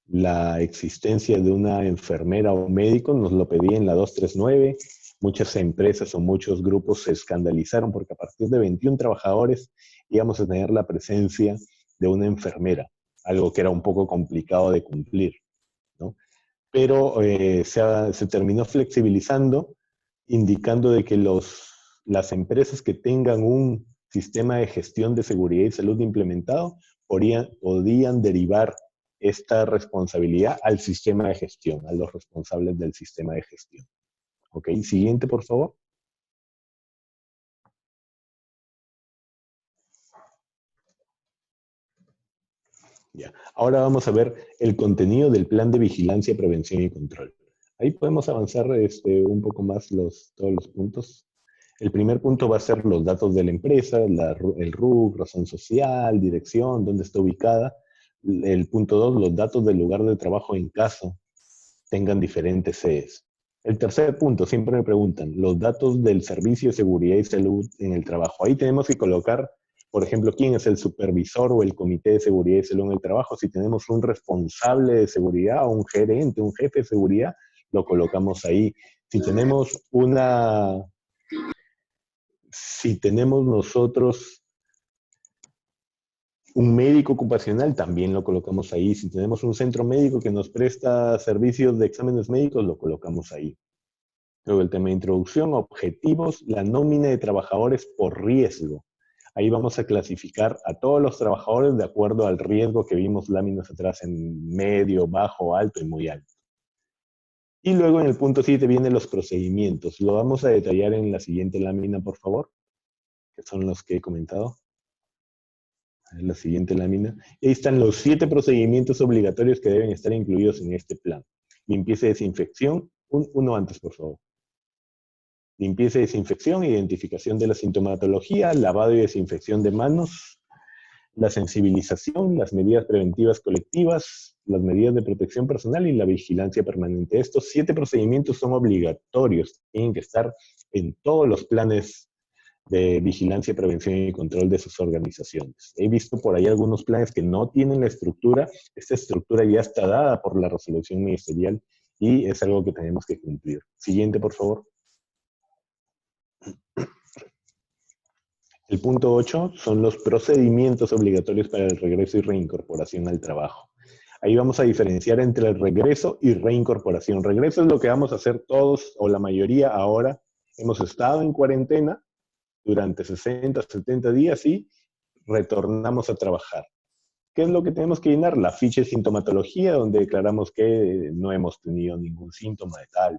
la existencia de una enfermera o médico, nos lo pedía en la 239. Muchas empresas o muchos grupos se escandalizaron porque a partir de 21 trabajadores íbamos a tener la presencia de una enfermera, algo que era un poco complicado de cumplir, ¿no? Pero se terminó flexibilizando, indicando de que las empresas que tengan un sistema de gestión de seguridad y salud implementado podían derivar esta responsabilidad al sistema de gestión, a los responsables del sistema de gestión. Ok, siguiente, por favor. Ya. Ahora vamos a ver el contenido del plan de vigilancia, prevención y control. Ahí podemos avanzar un poco más todos los puntos. El primer punto va a ser los datos de la empresa, el RUC, razón social, dirección, dónde está ubicada. El punto 2, los datos del lugar de trabajo en caso tengan diferentes sedes. El tercer punto, siempre me preguntan, los datos del servicio de seguridad y salud en el trabajo. Ahí tenemos que colocar, por ejemplo, quién es el supervisor o el comité de seguridad y salud en el trabajo. Si tenemos un responsable de seguridad o un gerente, un jefe de seguridad, lo colocamos ahí. Si tenemos nosotros un médico ocupacional, también lo colocamos ahí. Si tenemos un centro médico que nos presta servicios de exámenes médicos, lo colocamos ahí. Luego el tema de introducción, objetivos, la nómina de trabajadores por riesgo. Ahí vamos a clasificar a todos los trabajadores de acuerdo al riesgo que vimos láminas atrás en medio, bajo, alto y muy alto. Y luego en el punto 7 vienen los procedimientos. Lo vamos a detallar en la siguiente lámina, por favor, que son los que he comentado. En la siguiente lámina. Y ahí están los 7 procedimientos obligatorios que deben estar incluidos en este plan. Limpieza y desinfección. Uno antes, por favor. Limpieza y desinfección, identificación de la sintomatología, lavado y desinfección de manos, la sensibilización, las medidas preventivas colectivas, las medidas de protección personal y la vigilancia permanente. Estos 7 procedimientos son obligatorios, tienen que estar en todos los planes de vigilancia, prevención y control de sus organizaciones. He visto por ahí algunos planes que no tienen la estructura. Esta estructura ya está dada por la resolución ministerial y es algo que tenemos que cumplir. Siguiente, por favor. El punto 8 son los procedimientos obligatorios para el regreso y reincorporación al trabajo. Ahí vamos a diferenciar entre el regreso y reincorporación. Regreso es lo que vamos a hacer todos o la mayoría ahora. Hemos estado en cuarentena durante 60, 70 días y retornamos a trabajar. ¿Qué es lo que tenemos que llenar? La ficha de sintomatología, donde declaramos que no hemos tenido ningún síntoma de tal.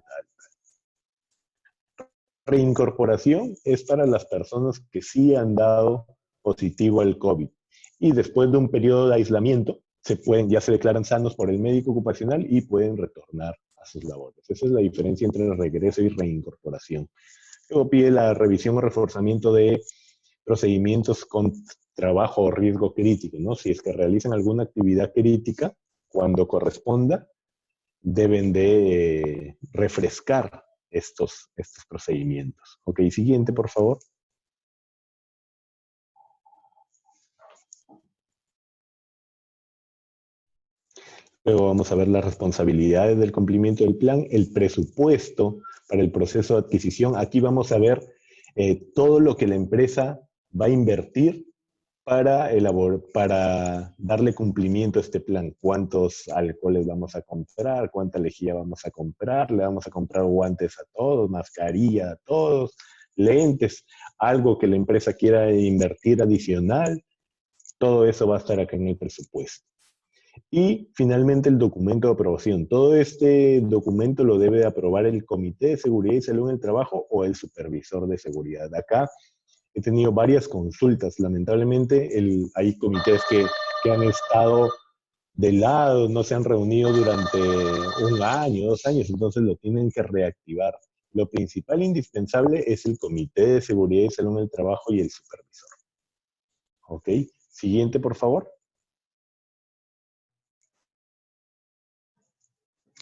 Reincorporación es para las personas que sí han dado positivo al COVID y después de un periodo de aislamiento ya se declaran sanos por el médico ocupacional y pueden retornar a sus labores. Esa es la diferencia entre el regreso y reincorporación. Luego pide la revisión o reforzamiento de procedimientos con trabajo o riesgo crítico, ¿no? Si es que realizan alguna actividad crítica, cuando corresponda, deben de refrescar estos procedimientos. Ok, siguiente, por favor. Luego vamos a ver las responsabilidades del cumplimiento del plan, el presupuesto para el proceso de adquisición. Aquí vamos a ver todo lo que la empresa va a invertir para darle cumplimiento a este plan. ¿Cuántos alcoholes vamos a comprar? ¿Cuánta lejía vamos a comprar? ¿Le vamos a comprar guantes a todos? ¿Mascarilla a todos? ¿Lentes? ¿Algo que la empresa quiera invertir adicional? Todo eso va a estar acá en el presupuesto. Y finalmente el documento de aprobación. Todo este documento lo debe aprobar el Comité de Seguridad y Salud en el Trabajo o el Supervisor de Seguridad. Acá he tenido varias consultas. Lamentablemente hay comités que han estado de lado, no se han reunido durante 1 año, 2 años, entonces lo tienen que reactivar. Lo principal e indispensable es el Comité de Seguridad y Salud en el Trabajo y el Supervisor. ¿Ok? Siguiente, por favor.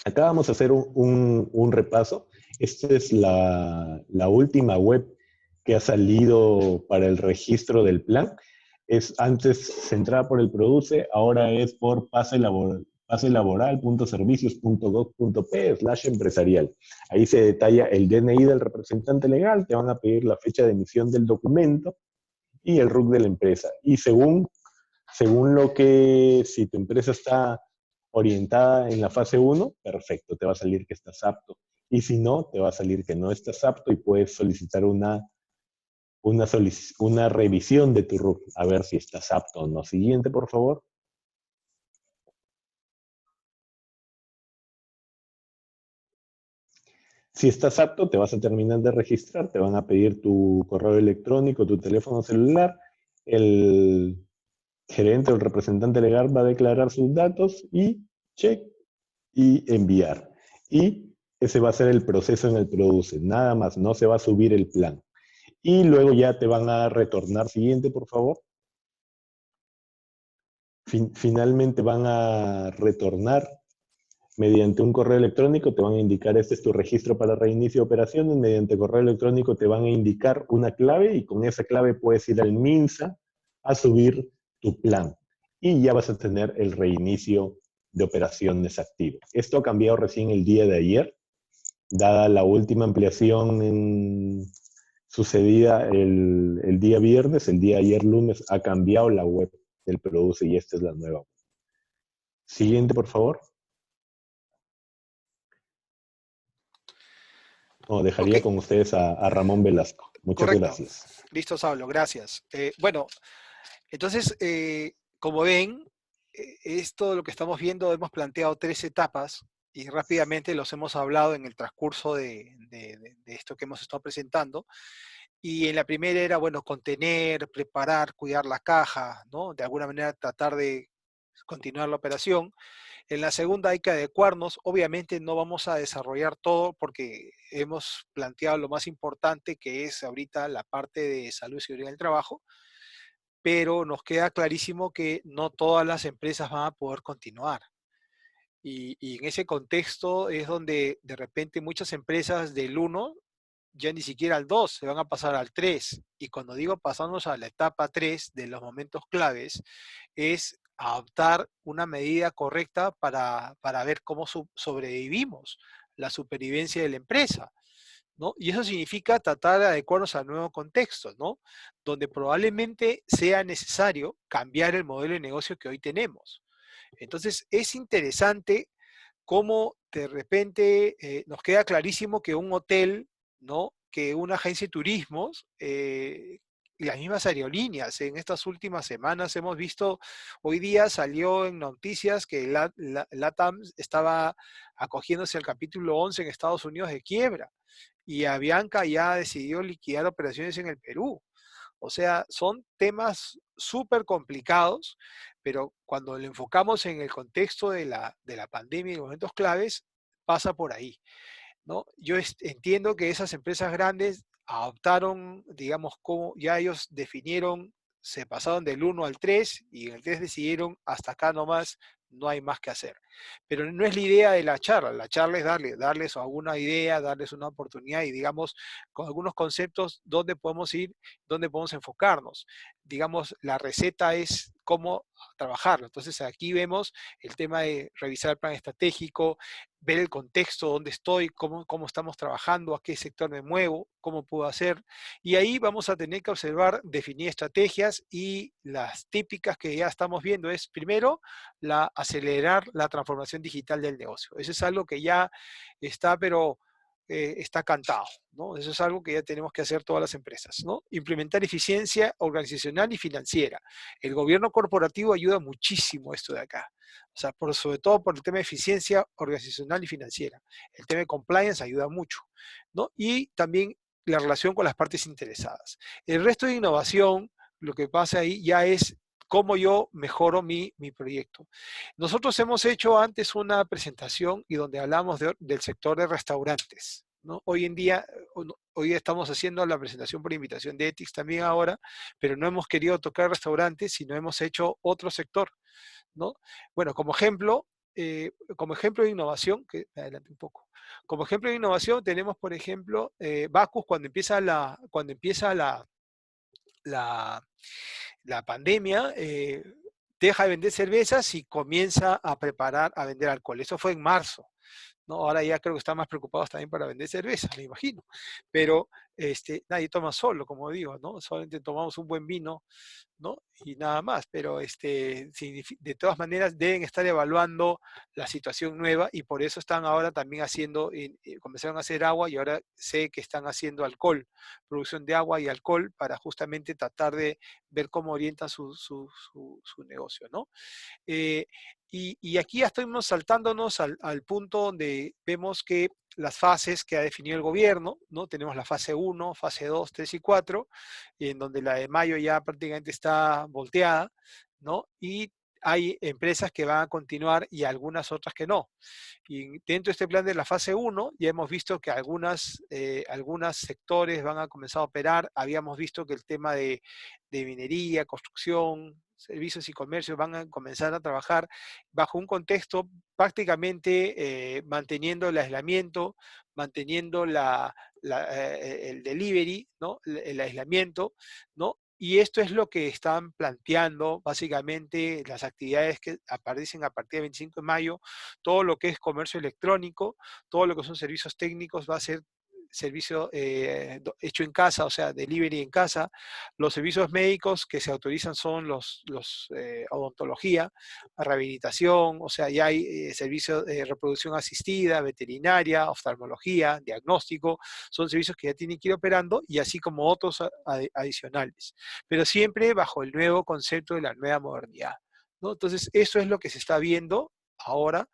Acá vamos a hacer un repaso. Esta es la última web que ha salido para el registro del plan. Antes se entraba por el Produce, ahora es por paselaboral.servicios.gov.p/empresarial. Ahí se detalla el DNI del representante legal, te van a pedir la fecha de emisión del documento y el RUC de la empresa. Y según si tu empresa está orientada en la fase 1, perfecto, te va a salir que estás apto. Y si no, te va a salir que no estás apto y puedes solicitar una revisión de tu RUC, a ver si estás apto o no. Siguiente, por favor. Si estás apto, te vas a terminar de registrar, te van a pedir tu correo electrónico, tu teléfono celular, el gerente o el representante legal va a declarar sus datos y check y enviar. Y ese va a ser el proceso en el Produce, nada más, no se va a subir el plan. Y luego ya te van a retornar, siguiente por favor. Finalmente van a retornar mediante un correo electrónico, te van a indicar este es tu registro para reinicio de operaciones, mediante correo electrónico te van a indicar una clave y con esa clave puedes ir al MINSA a subir tu plan y ya vas a tener el reinicio de operaciones activo. Esto ha cambiado recién el día de ayer, dada la última ampliación sucedida el día viernes, el día de ayer lunes ha cambiado la web del produce y esta es la nueva. Siguiente, por favor. No, Ok, dejaría con ustedes a Ramón Velasco. Muchas correcto. gracias. Listo, Saulo, gracias. Bueno, entonces, como ven, esto lo que estamos viendo, hemos planteado 3 etapas y rápidamente los hemos hablado en el transcurso de esto que hemos estado presentando. Y en la primera era, bueno, contener, preparar, cuidar la caja, ¿no? De alguna manera tratar de continuar la operación. En la segunda hay que adecuarnos. Obviamente no vamos a desarrollar todo porque hemos planteado lo más importante que es ahorita la parte de salud y seguridad del trabajo, pero nos queda clarísimo que no todas las empresas van a poder continuar. Y en ese contexto es donde de repente muchas empresas del uno ya ni siquiera al 2 se van a pasar al 3. Y cuando digo pasarnos a la etapa 3 de los momentos claves, es adoptar una medida correcta para ver cómo sobrevivimos la supervivencia de la empresa, ¿no? Y eso significa tratar de adecuarnos al nuevo contexto, ¿no? Donde probablemente sea necesario cambiar el modelo de negocio que hoy tenemos. Entonces, es interesante cómo de repente nos queda clarísimo que un hotel, ¿no? Que una agencia de turismos, y las mismas aerolíneas, en estas últimas semanas hemos visto, hoy día salió en noticias que LATAM estaba acogiéndose al capítulo 11 en Estados Unidos de quiebra y Avianca ya decidió liquidar operaciones en el Perú. O sea, son temas súper complicados, pero cuando lo enfocamos en el contexto de la pandemia y de momentos claves, pasa por ahí, ¿no? Yo entiendo que esas empresas grandes adoptaron, digamos, como ya ellos definieron, se pasaron del 1 al 3 y en el 3 decidieron hasta acá nomás, no hay más que hacer. Pero no es la idea de la charla es darles alguna idea, darles una oportunidad y digamos, con algunos conceptos, dónde podemos ir, dónde podemos enfocarnos. Digamos, la receta es cómo trabajarlo. Entonces aquí vemos el tema de revisar el plan estratégico, ver el contexto, dónde estoy, cómo estamos trabajando, a qué sector me muevo, cómo puedo hacer. Y ahí vamos a tener que observar, definir estrategias y las típicas que ya estamos viendo es, primero, acelerar la transformación digital del negocio. Eso es algo que ya está, pero está cantado, ¿no? Eso es algo que ya tenemos que hacer todas las empresas, ¿no? Implementar eficiencia organizacional y financiera. El gobierno corporativo ayuda muchísimo esto de acá. O sea, sobre todo por el tema de eficiencia organizacional y financiera. El tema de compliance ayuda mucho, ¿no? Y también la relación con las partes interesadas. El resto de innovación, lo que pasa ahí ya es cómo yo mejoro mi proyecto. Nosotros hemos hecho antes una presentación y donde hablamos del sector de restaurantes, ¿no? Hoy en día, hoy estamos haciendo la presentación por invitación de Ethics también ahora, pero no hemos querido tocar restaurantes, sino hemos hecho otro sector, ¿no? Bueno, como ejemplo de innovación, que me adelante un poco. Como ejemplo de innovación tenemos, por ejemplo, Bacus la, la pandemia, deja de vender cervezas y comienza a preparar, a vender alcohol. Eso fue en marzo, ¿no? Ahora ya creo que están más preocupados también para vender cerveza, me imagino. Pero nadie toma solo, como digo, ¿no? Solamente tomamos un buen vino, ¿no? Y nada más, pero de todas maneras deben estar evaluando la situación nueva y por eso están ahora también comenzaron a hacer agua y ahora sé que están haciendo alcohol, producción de agua y alcohol para justamente tratar de ver cómo orientan su negocio, ¿no? Eh, y aquí ya estamos saltándonos al punto donde vemos que las fases que ha definido el gobierno, ¿no? Tenemos la fase 1, fase 2, 3 y 4, en donde la de mayo ya prácticamente está volteada, ¿no? Y hay empresas que van a continuar y algunas otras que no. Y dentro de este plan de la fase 1 ya hemos visto que algunos sectores van a comenzar a operar. Habíamos visto que el tema de minería, construcción, servicios y comercio van a comenzar a trabajar bajo un contexto prácticamente manteniendo el aislamiento, manteniendo el delivery, ¿no? El aislamiento, ¿no? Y esto es lo que están planteando básicamente las actividades que aparecen a partir del 25 de mayo, todo lo que es comercio electrónico, todo lo que son servicios técnicos va a ser servicio hecho en casa, o sea, delivery en casa. Los servicios médicos que se autorizan son los odontología, rehabilitación, o sea, ya hay servicios de reproducción asistida, veterinaria, oftalmología, diagnóstico, son servicios que ya tienen que ir operando y así como otros adicionales, pero siempre bajo el nuevo concepto de la nueva modernidad, ¿no? Entonces, eso es lo que se está viendo ahora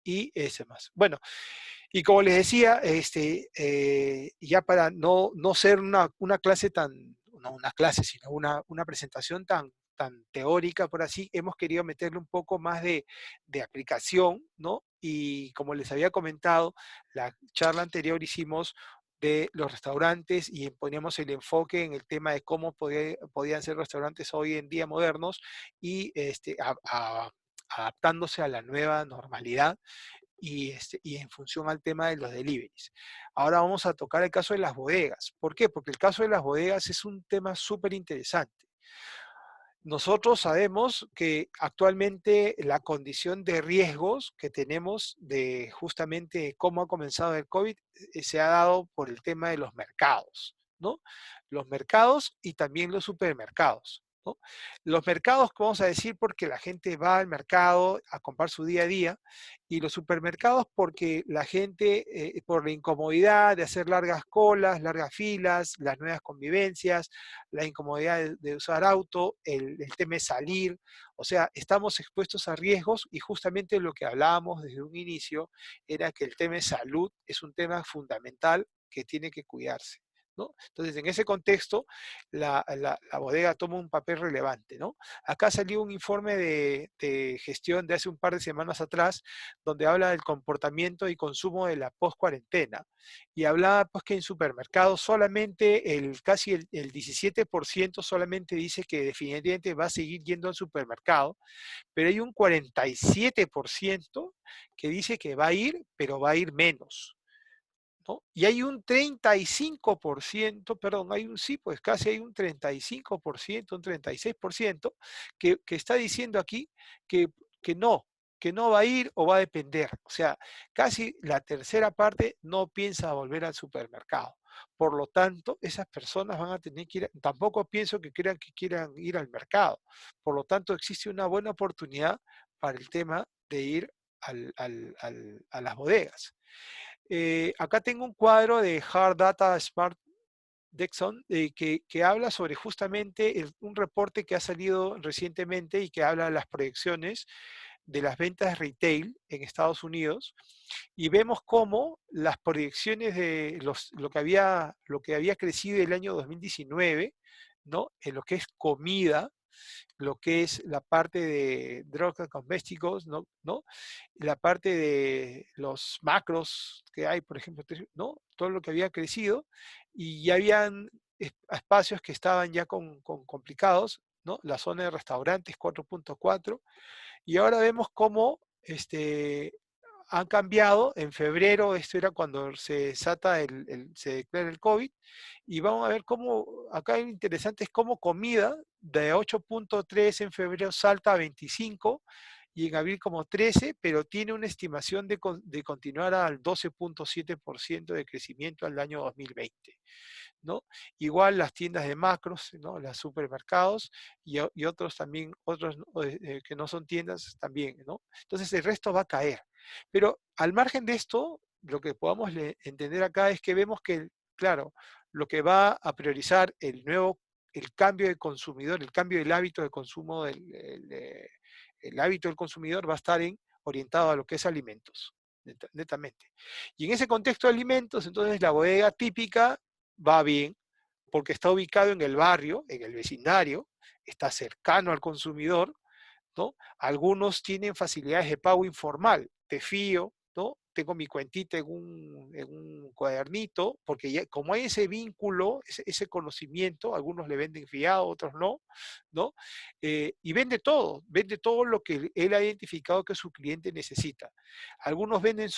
y ese más. Bueno, y como les decía, ya para no ser una clase no una clase, sino una presentación tan teórica, por así, hemos querido meterle un poco más de aplicación, ¿no? Y como les había comentado, la charla anterior hicimos de los restaurantes y poníamos el enfoque en el tema de cómo podían ser restaurantes hoy en día modernos y adaptándose a la nueva normalidad y en función al tema de los deliveries. Ahora vamos a tocar el caso de las bodegas. ¿Por qué? Porque el caso de las bodegas es un tema súper interesante. Nosotros sabemos que actualmente la condición de riesgos que tenemos de justamente cómo ha comenzado el COVID se ha dado por el tema de los mercados, ¿no? Los mercados y también los supermercados, ¿no? Los mercados, vamos a decir, porque la gente va al mercado a comprar su día a día, y los supermercados porque la gente, por la incomodidad de hacer largas colas, largas filas, las nuevas convivencias, la incomodidad de usar auto, el tema de salir, o sea, estamos expuestos a riesgos y justamente lo que hablábamos desde un inicio era que el tema de salud es un tema fundamental que tiene que cuidarse, ¿no? Entonces, en ese contexto, la bodega toma un papel relevante, ¿no? Acá salió un informe de gestión de hace un par de semanas atrás, donde habla del comportamiento y consumo de la post-cuarentena. Y hablaba pues que en supermercados solamente casi el 17% solamente dice que definitivamente va a seguir yendo al supermercado, pero hay un 47% que dice que va a ir, pero va a ir menos, ¿no? Y hay un 35%, perdón, sí, pues casi hay un 35%, un 36% que está diciendo aquí que, que no, que no va a ir o va a depender. O sea, casi la tercera parte no piensa volver al supermercado. Por lo tanto, esas personas van a tener que ir, tampoco pienso que quieran ir al mercado. Por lo tanto, existe una buena oportunidad para el tema de ir a las bodegas. Acá tengo un cuadro de Hard Data Smart Dexon que habla sobre justamente un reporte que ha salido recientemente y que habla de las proyecciones de las ventas retail en Estados Unidos, y vemos cómo las proyecciones de lo que había crecido el año 2019, ¿no? En lo que es comida, lo que es la parte de drogas cosméticos, ¿no? La parte de los macros que hay, por ejemplo, ¿no? Todo lo que había crecido, y ya habían espacios que estaban ya con complicados, ¿no? La zona de restaurantes 4.4, y ahora vemos cómo han cambiado. En febrero, esto era cuando se desata se declara el COVID, y vamos a ver cómo, acá lo interesante es cómo comida de 8.3 en febrero salta a 25, y en abril como 13, pero tiene una estimación de continuar al 12.7% de crecimiento al año 2020. ¿No? Igual las tiendas de macros, ¿no? Los supermercados y otros también, otros que no son tiendas también, ¿no? Entonces el resto va a caer. Pero al margen de esto, lo que podamos entender acá es que vemos que, claro, lo que va a priorizar el cambio de consumidor, el cambio del hábito de consumo, el hábito del consumidor va a estar orientado a lo que es alimentos, netamente. Y en ese contexto de alimentos, entonces la bodega típica va bien, porque está ubicado en el barrio, en el vecindario, está cercano al consumidor, ¿no? Algunos tienen facilidades de pago informal, te fío, ¿no? Tengo mi cuentita en un cuadernito, porque ya, como hay ese vínculo, ese conocimiento, algunos le venden fiado, otros no, ¿no? Y vende todo lo que él ha identificado que su cliente necesita. Algunos venden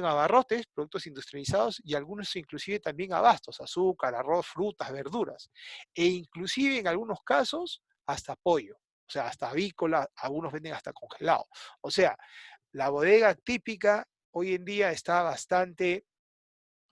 abarrotes, productos industrializados, y algunos inclusive también abastos, azúcar, arroz, frutas, verduras, e inclusive en algunos casos hasta pollo. O sea, hasta avícola, algunos venden hasta congelado. O sea, la bodega típica hoy en día está bastante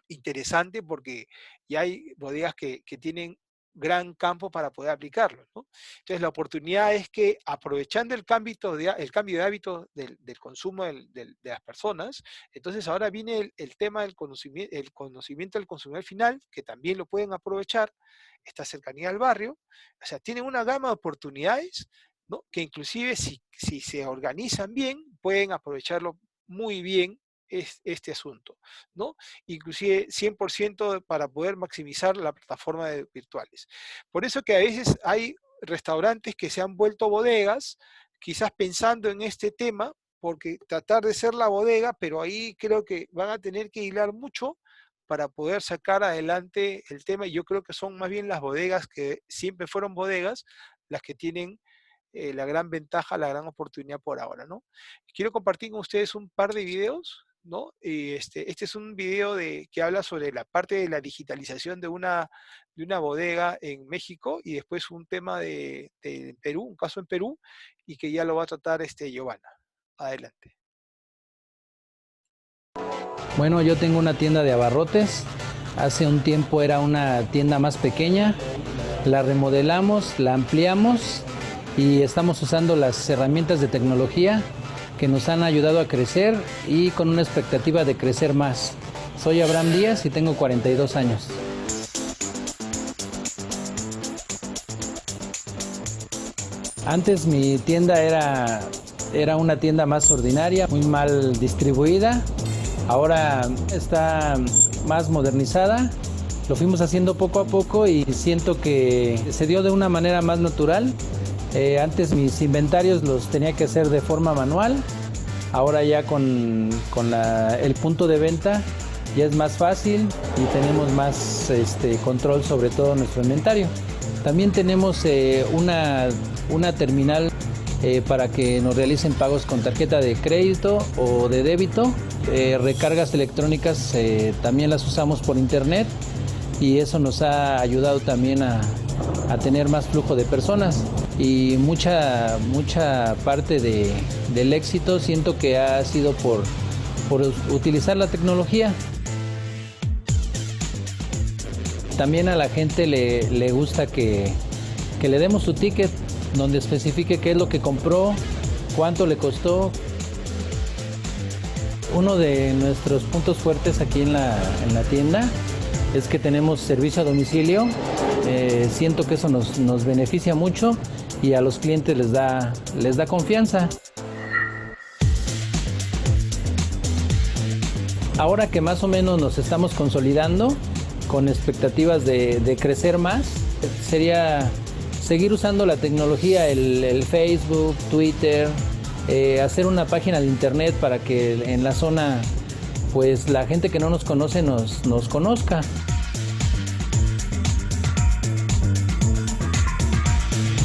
interesante porque ya hay bodegas que tienen gran campo para poder aplicarlo, ¿no? Entonces la oportunidad es que aprovechando el cambio de hábitos del consumo de las personas, entonces ahora viene el tema del conocimiento del consumidor final, que también lo pueden aprovechar, esta cercanía al barrio, o sea, tienen una gama de oportunidades, ¿no? Que inclusive si se organizan bien, pueden aprovecharlo muy bien este asunto, ¿no? Inclusive 100% para poder maximizar la plataforma de virtuales. Por eso que a veces hay restaurantes que se han vuelto bodegas, quizás pensando en este tema, porque tratar de ser la bodega, pero ahí creo que van a tener que hilar mucho para poder sacar adelante el tema, y yo creo que son más bien las bodegas que siempre fueron bodegas, las que tienen la gran ventaja, la gran oportunidad por ahora, ¿no? Quiero compartir con ustedes un par de videos, ¿no? Este es un video que habla sobre la parte de la digitalización de una bodega en México, y después un tema de Perú, un caso en Perú, y que ya lo va a tratar Giovanna. Adelante. Bueno, yo tengo una tienda de abarrotes. Hace un tiempo era una tienda más pequeña. La remodelamos, la ampliamos y estamos usando las herramientas de tecnología que nos han ayudado a crecer y con una expectativa de crecer más. Soy Abraham Díaz y tengo 42 años. Antes mi tienda era una tienda más ordinaria, muy mal distribuida. Ahora está más modernizada. Lo fuimos haciendo poco a poco y siento que se dio de una manera más natural. Antes mis inventarios los tenía que hacer de forma manual. Ahora ya con el punto de venta ya es más fácil y tenemos más control sobre todo nuestro inventario. También tenemos una terminal para que nos realicen pagos con tarjeta de crédito o de débito. Recargas electrónicas también las usamos por internet y eso nos ha ayudado también a tener más flujo de personas, y mucha parte del éxito siento que ha sido por utilizar la tecnología. También a la gente le gusta que le demos su ticket donde especifique qué es lo que compró, cuánto le costó. Uno de nuestros puntos fuertes aquí en la tienda es que tenemos servicio a domicilio. Siento que eso nos beneficia mucho y a los clientes les da confianza. Ahora que más o menos nos estamos consolidando con expectativas de crecer más, sería seguir usando la tecnología, el Facebook, Twitter, hacer una página de internet para que en la zona pues la gente que no nos conoce nos conozca.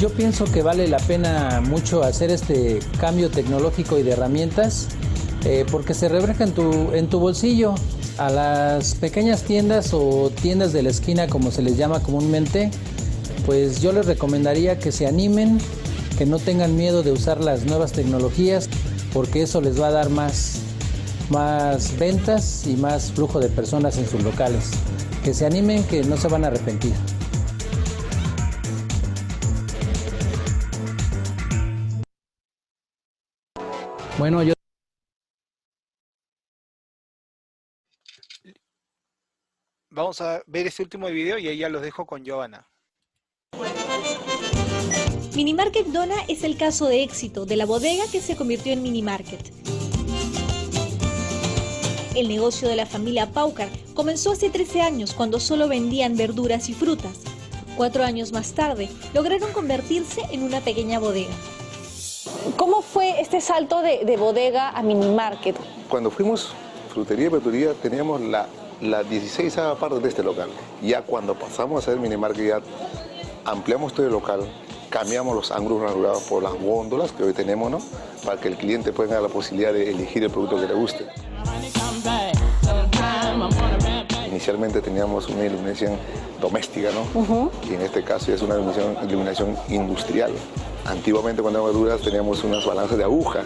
Yo pienso que vale la pena mucho hacer este cambio tecnológico y de herramientas porque se refleja en tu bolsillo. A las pequeñas tiendas o tiendas de la esquina, como se les llama comúnmente, pues yo les recomendaría que se animen, que no tengan miedo de usar las nuevas tecnologías, porque eso les va a dar más ventas y más flujo de personas en sus locales. Que se animen, que no se van a arrepentir. Bueno, Vamos a ver este último video y ahí ya los dejo con Giovanna. Minimarket Dona es el caso de éxito de la bodega que se convirtió en Minimarket. El negocio de la familia Paucar comenzó hace 13 años cuando solo vendían verduras y frutas. 4 años más tarde lograron convertirse en una pequeña bodega. ¿Cómo fue este salto de bodega a Minimarket? Cuando fuimos frutería y verduría teníamos la 16ª parte de este local. Ya cuando pasamos a ser Minimarket ya ampliamos todo el local, cambiamos los ángulos ranurados por las góndolas que hoy tenemos, ¿no? Para que el cliente pueda tener la posibilidad de elegir el producto que le guste. Inicialmente teníamos una iluminación doméstica, ¿no? Y en este caso es una iluminación industrial. Antiguamente cuando éramos verduras teníamos unas balanzas de aguja,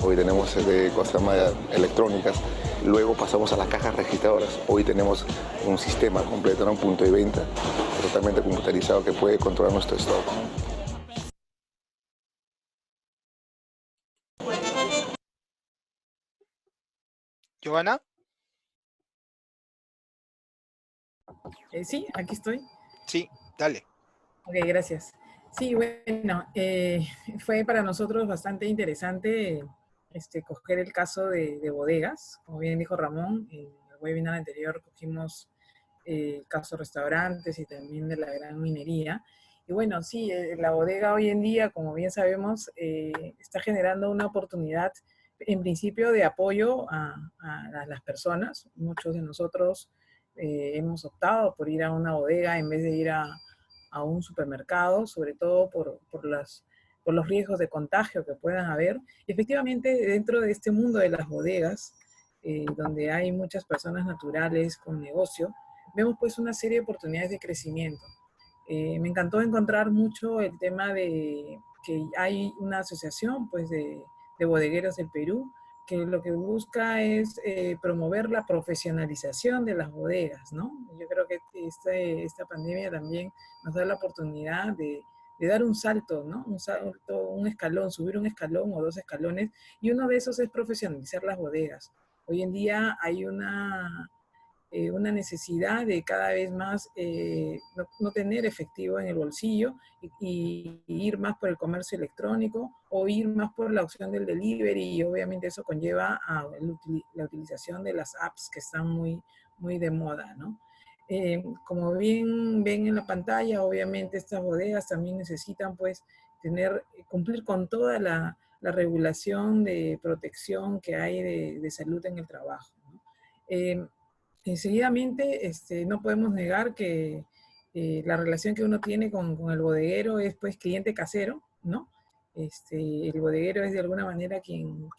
hoy tenemos cosas más electrónicas. Luego pasamos a las cajas registradoras. Hoy tenemos un sistema completo, ¿no? Un punto de venta totalmente computarizado que puede controlar nuestro stock. ¿Giovanna? Sí, aquí estoy. Sí, dale. Ok, gracias. Sí, bueno, fue para nosotros bastante interesante coger el caso de bodegas. Como bien dijo Ramón, en el webinar anterior cogimos el caso restaurantes y también de la gran minería. Y bueno, sí, la bodega hoy en día, como bien sabemos, está generando una oportunidad, en principio, de apoyo a las personas. Muchos de nosotros hemos optado por ir a una bodega en vez de ir a un supermercado, sobre todo por los riesgos de contagio que puedan haber. Y efectivamente, dentro de este mundo de las bodegas, donde hay muchas personas naturales con negocio, vemos pues una serie de oportunidades de crecimiento. Me encantó encontrar mucho el tema de que hay una asociación pues de bodegueros del Perú, que lo que busca es promover la profesionalización de las bodegas, ¿no? Yo creo que esta pandemia también nos da la oportunidad de dar un salto, ¿no? Un salto, un escalón, subir un escalón o dos escalones, y uno de esos es profesionalizar las bodegas. Hoy en día hay una necesidad de cada vez más no tener efectivo en el bolsillo y ir más por el comercio electrónico o ir más por la opción del delivery, y obviamente eso conlleva a la utilización de las apps que están muy de moda, ¿no? Como bien ven en la pantalla, obviamente estas bodegas también necesitan pues cumplir con toda la regulación de protección que hay de salud en el trabajo, ¿no? Seguidamente, no podemos negar que la relación que uno tiene con el bodeguero es pues cliente casero, ¿no? El bodeguero es de alguna manera quien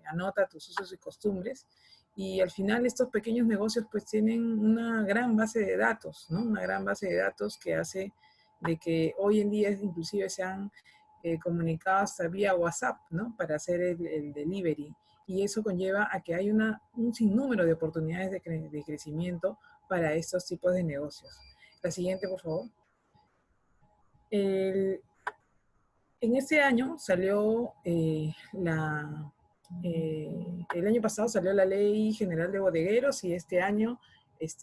anota tus usos y costumbres, y al final estos pequeños negocios pues tienen una gran base de datos, ¿no? Una gran base de datos que hace de que hoy en día inclusive se han comunicado hasta vía WhatsApp, ¿no? Para hacer el delivery. Y eso conlleva a que hay un sinnúmero de oportunidades de crecimiento para estos tipos de negocios. La siguiente, por favor. En este año salió el año pasado salió la Ley General de Bodegueros, y este año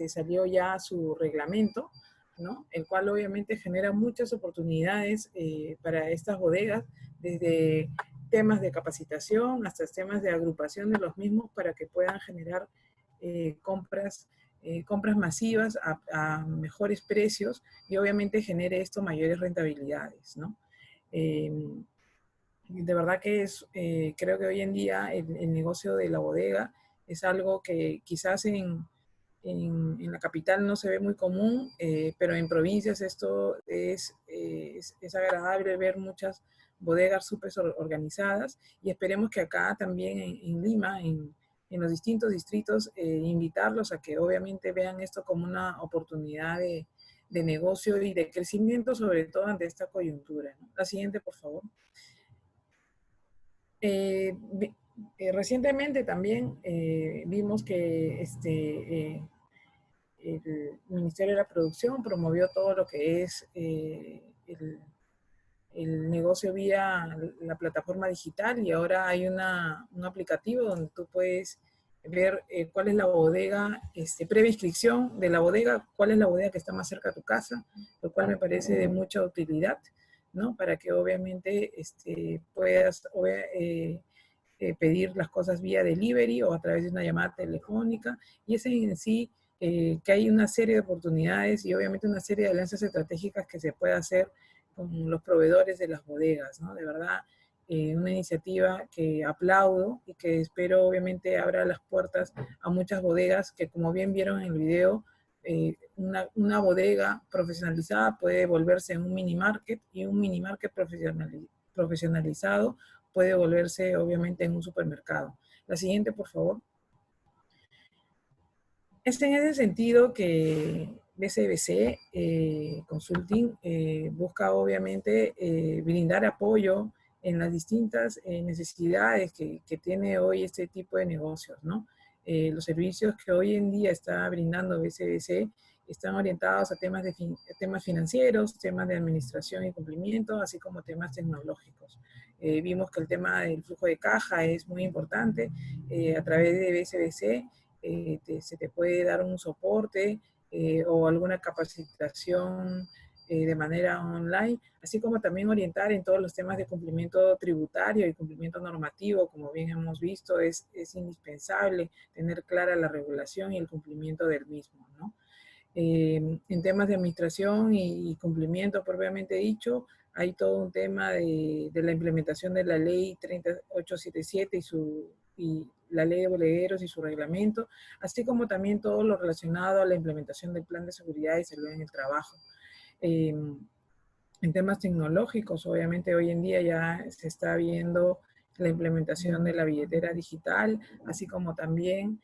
salió ya su reglamento, ¿no? El cual obviamente genera muchas oportunidades para estas bodegas, desde temas de capacitación hasta temas de agrupación de los mismos para que puedan generar compras masivas a mejores precios, y obviamente genere esto mayores rentabilidades, ¿no? De verdad que creo que hoy en día el negocio de la bodega es algo que quizás en la capital no se ve muy común, pero en provincias esto es agradable ver muchas bodegas súper organizadas, y esperemos que acá también en Lima, en los distintos distritos, invitarlos a que obviamente vean esto como una oportunidad de negocio y de crecimiento, sobre todo ante esta coyuntura, ¿no? La siguiente, por favor. Recientemente también vimos que el Ministerio de la Producción promovió todo lo que es el negocio vía la plataforma digital, y ahora hay un aplicativo donde tú puedes ver cuál es la bodega, previa inscripción de la bodega, cuál es la bodega que está más cerca de tu casa, lo cual me parece de mucha utilidad, ¿no? Para que obviamente puedas pedir las cosas vía delivery o a través de una llamada telefónica, y ese en sí, que hay una serie de oportunidades y obviamente una serie de alianzas estratégicas que se puede hacer con los proveedores de las bodegas, ¿no? De verdad, una iniciativa que aplaudo y que espero obviamente abra las puertas a muchas bodegas que, como bien vieron en el video, una bodega profesionalizada puede volverse en un mini market, y un mini market profesionalizado puede volverse obviamente en un supermercado. La siguiente, por favor. Es en ese sentido que BCBC Consulting busca obviamente brindar apoyo en las distintas necesidades que tiene hoy este tipo de negocios, ¿no? Los servicios que hoy en día está brindando BCBC están orientados a temas financieros, temas de administración y cumplimiento, así como temas tecnológicos. Vimos que el tema del flujo de caja es muy importante. A través de BCBC se te puede dar un soporte o alguna capacitación de manera online, así como también orientar en todos los temas de cumplimiento tributario y cumplimiento normativo. Como bien hemos visto, es indispensable tener clara la regulación y el cumplimiento del mismo, ¿no? En temas de administración y cumplimiento propiamente dicho, hay todo un tema de la implementación de la ley 3877 y la ley de bolegueros y su reglamento, así como también todo lo relacionado a la implementación del plan de seguridad y salud en el trabajo. En temas tecnológicos, obviamente hoy en día ya se está viendo la implementación de la billetera digital, así como también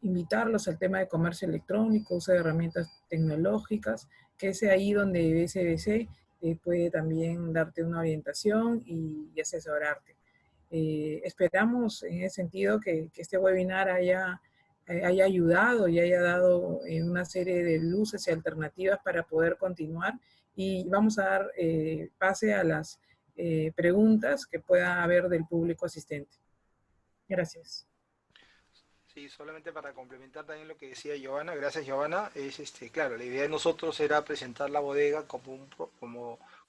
invitarlos al tema de comercio electrónico, uso de herramientas tecnológicas, que es ahí donde BCBC puede también darte una orientación y asesorarte. Esperamos en ese sentido que este webinar haya ayudado y haya dado una serie de luces y alternativas para poder continuar, y vamos a dar pase a las preguntas que pueda haber del público asistente. Gracias. Sí, solamente para complementar también lo que decía Giovanna, gracias Giovanna, claro, la idea de nosotros era presentar la bodega como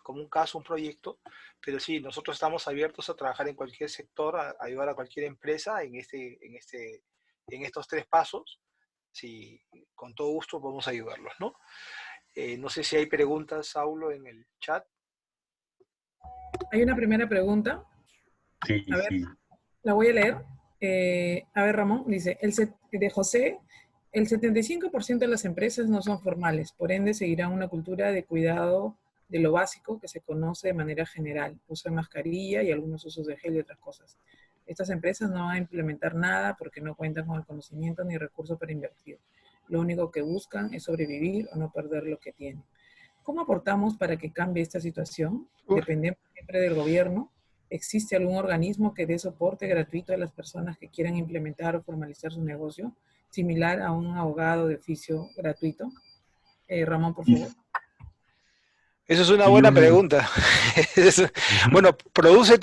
un caso, un proyecto, pero sí, nosotros estamos abiertos a trabajar en cualquier sector, a ayudar a cualquier empresa en estos 3 pasos. Sí, con todo gusto podemos ayudarlos, ¿no? No sé si hay preguntas, Saulo, en el chat. Hay una primera pregunta. Sí, a ver, sí. La voy a leer. A ver, Ramón, dice, de José, el 75% de las empresas no son formales, por ende seguirán una cultura de cuidado de lo básico que se conoce de manera general, uso de mascarilla y algunos usos de gel y otras cosas. Estas empresas no van a implementar nada porque no cuentan con el conocimiento ni recursos para invertir. Lo único que buscan es sobrevivir o no perder lo que tienen. ¿Cómo aportamos para que cambie esta situación? Dependemos siempre del gobierno. ¿Existe algún organismo que dé soporte gratuito a las personas que quieran implementar o formalizar su negocio, similar a un abogado de oficio gratuito? Ramón, por favor. Esa es una buena pregunta. Bueno, Produce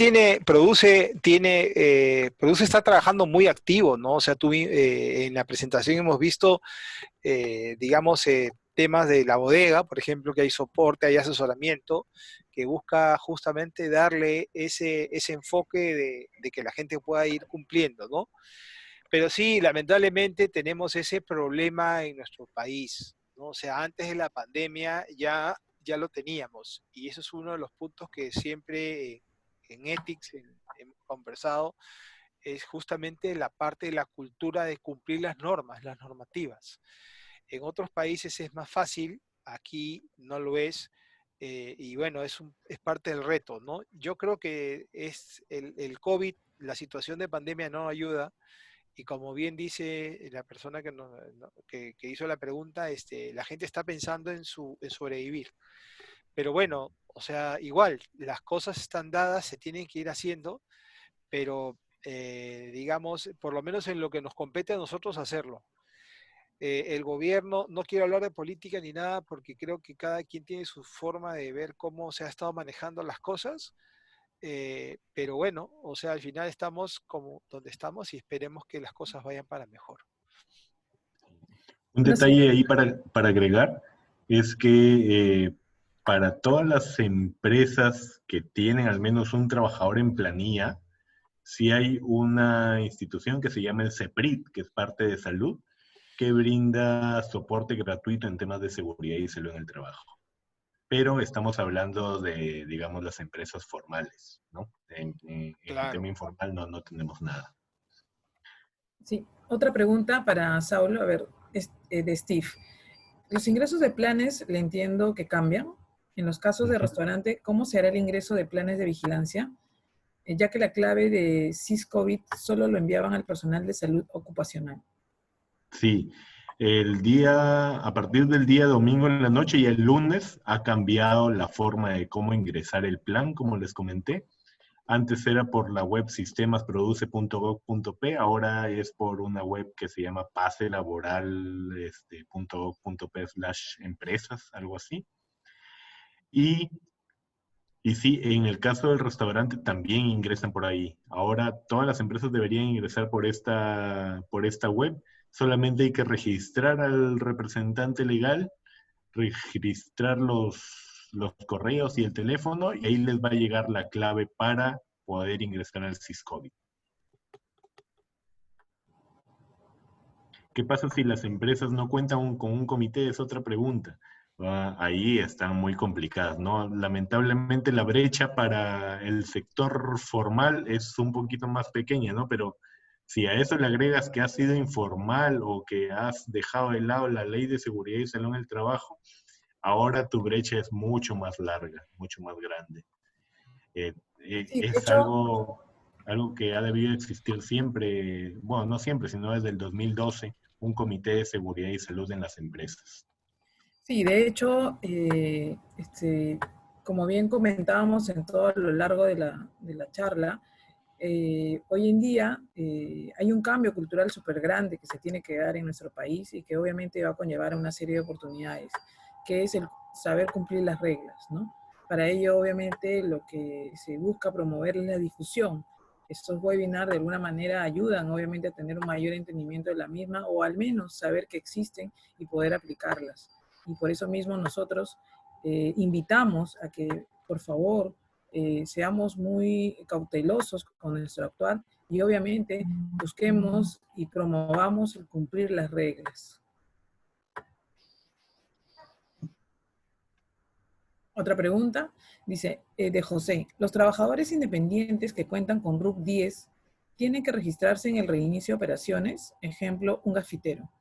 está trabajando muy activo, ¿no? O sea, en la presentación hemos visto, digamos, temas de la bodega, por ejemplo, que hay soporte, hay asesoramiento, que busca justamente darle ese enfoque de que la gente pueda ir cumpliendo, ¿no? Pero sí, lamentablemente tenemos ese problema en nuestro país, ¿no? O sea, antes de la pandemia ya lo teníamos, y eso es uno de los puntos que siempre en Ethics hemos conversado, es justamente la parte de la cultura de cumplir las normas, las normativas. En otros países es más fácil, aquí no lo es, y bueno, es parte del reto, ¿no? Yo creo que es el COVID, la situación de pandemia no ayuda, y como bien dice la persona que hizo la pregunta, la gente está pensando en sobrevivir. Pero bueno, o sea, igual, las cosas están dadas, se tienen que ir haciendo, pero digamos, por lo menos en lo que nos compete a nosotros hacerlo. El gobierno, no quiero hablar de política ni nada, porque creo que cada quien tiene su forma de ver cómo se ha estado manejando las cosas, pero bueno, o sea, al final estamos como donde estamos y esperemos que las cosas vayan para mejor. Un detalle ahí para agregar es que para todas las empresas que tienen al menos un trabajador en planilla, sí hay una institución que se llama el CEPRIT, que es parte de salud, que brinda soporte gratuito en temas de seguridad y salud en el trabajo. Pero estamos hablando de, digamos, las empresas formales, ¿no? En Claro. el tema informal no tenemos nada. Sí, otra pregunta para Saulo, a ver, de Steve. Los ingresos de planes, le entiendo que cambian. En los casos de restaurante, ¿cómo se hará el ingreso de planes de vigilancia? Ya que la clave de SysCovid solo lo enviaban al personal de salud ocupacional. Sí, A partir del día domingo en la noche y el lunes ha cambiado la forma de cómo ingresar el plan, como les comenté. Antes era por la web sistemasproduce.gov.p, ahora es por una web que se llama paselaboral.gov.p/empresas, algo así. Y sí, en el caso del restaurante también ingresan por ahí. Ahora todas las empresas deberían ingresar por esta web. Solamente hay que registrar al representante legal, registrar los correos y el teléfono, y ahí les va a llegar la clave para poder ingresar al Siscovid. ¿Qué pasa si las empresas no cuentan con un comité? Es otra pregunta. Ahí están muy complicadas, ¿no? Lamentablemente la brecha para el sector formal es un poquito más pequeña, ¿no? Pero si a eso le agregas que has sido informal o que has dejado de lado la ley de seguridad y salud en el trabajo, ahora tu brecha es mucho más larga, mucho más grande. Sí, de Es hecho, algo que ha debido existir siempre, bueno, no siempre, sino desde el 2012, un comité de seguridad y salud en las empresas. sí, de hecho, como bien comentábamos en todo a lo largo de la charla, hoy en día hay un cambio cultural súper grande que se tiene que dar en nuestro país y que obviamente va a conllevar a una serie de oportunidades, que es el saber cumplir las reglas, ¿no? Para ello, obviamente, lo que se busca promover es la difusión. Estos webinars de alguna manera ayudan, obviamente, a tener un mayor entendimiento de la misma o al menos saber que existen y poder aplicarlas. Y por eso mismo nosotros invitamos a que, por favor, seamos muy cautelosos con nuestro actuar y obviamente busquemos y promovamos el cumplir las reglas. Otra pregunta, dice, de José, ¿los trabajadores independientes que cuentan con RUC 10 tienen que registrarse en el reinicio de operaciones? Ejemplo, un gafitero.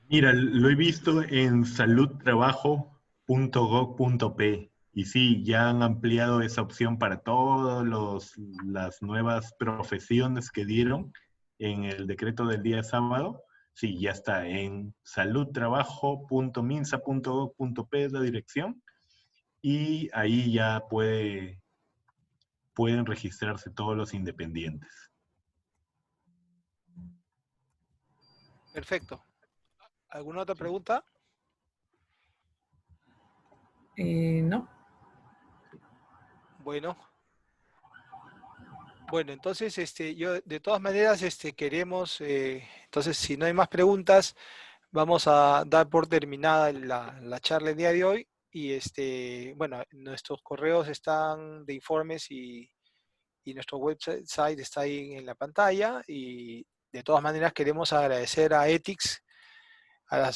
Mira, lo he visto en saludtrabajo.gov.p y sí, ya han ampliado esa opción para todas las nuevas profesiones que dieron en el decreto del día sábado. Sí, ya está en saludtrabajo.minsa.gov.p es la dirección y ahí ya pueden registrarse todos los independientes. Perfecto. ¿Alguna otra pregunta? No. Bueno, entonces yo de todas maneras queremos, entonces si no hay más preguntas, vamos a dar por terminada la charla el día de hoy y bueno, nuestros correos están de informes y nuestro website está ahí en la pantalla y de todas maneras queremos agradecer a Ethics, a la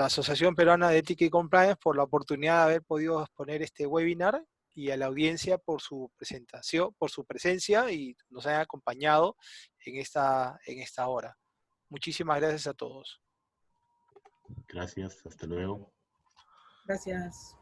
Asociación Peruana de Ética y Compliance por la oportunidad de haber podido exponer este webinar y a la audiencia por su presentación, por su presencia y nos hayan acompañado en esta hora. Muchísimas gracias a todos. Gracias, hasta luego. Gracias.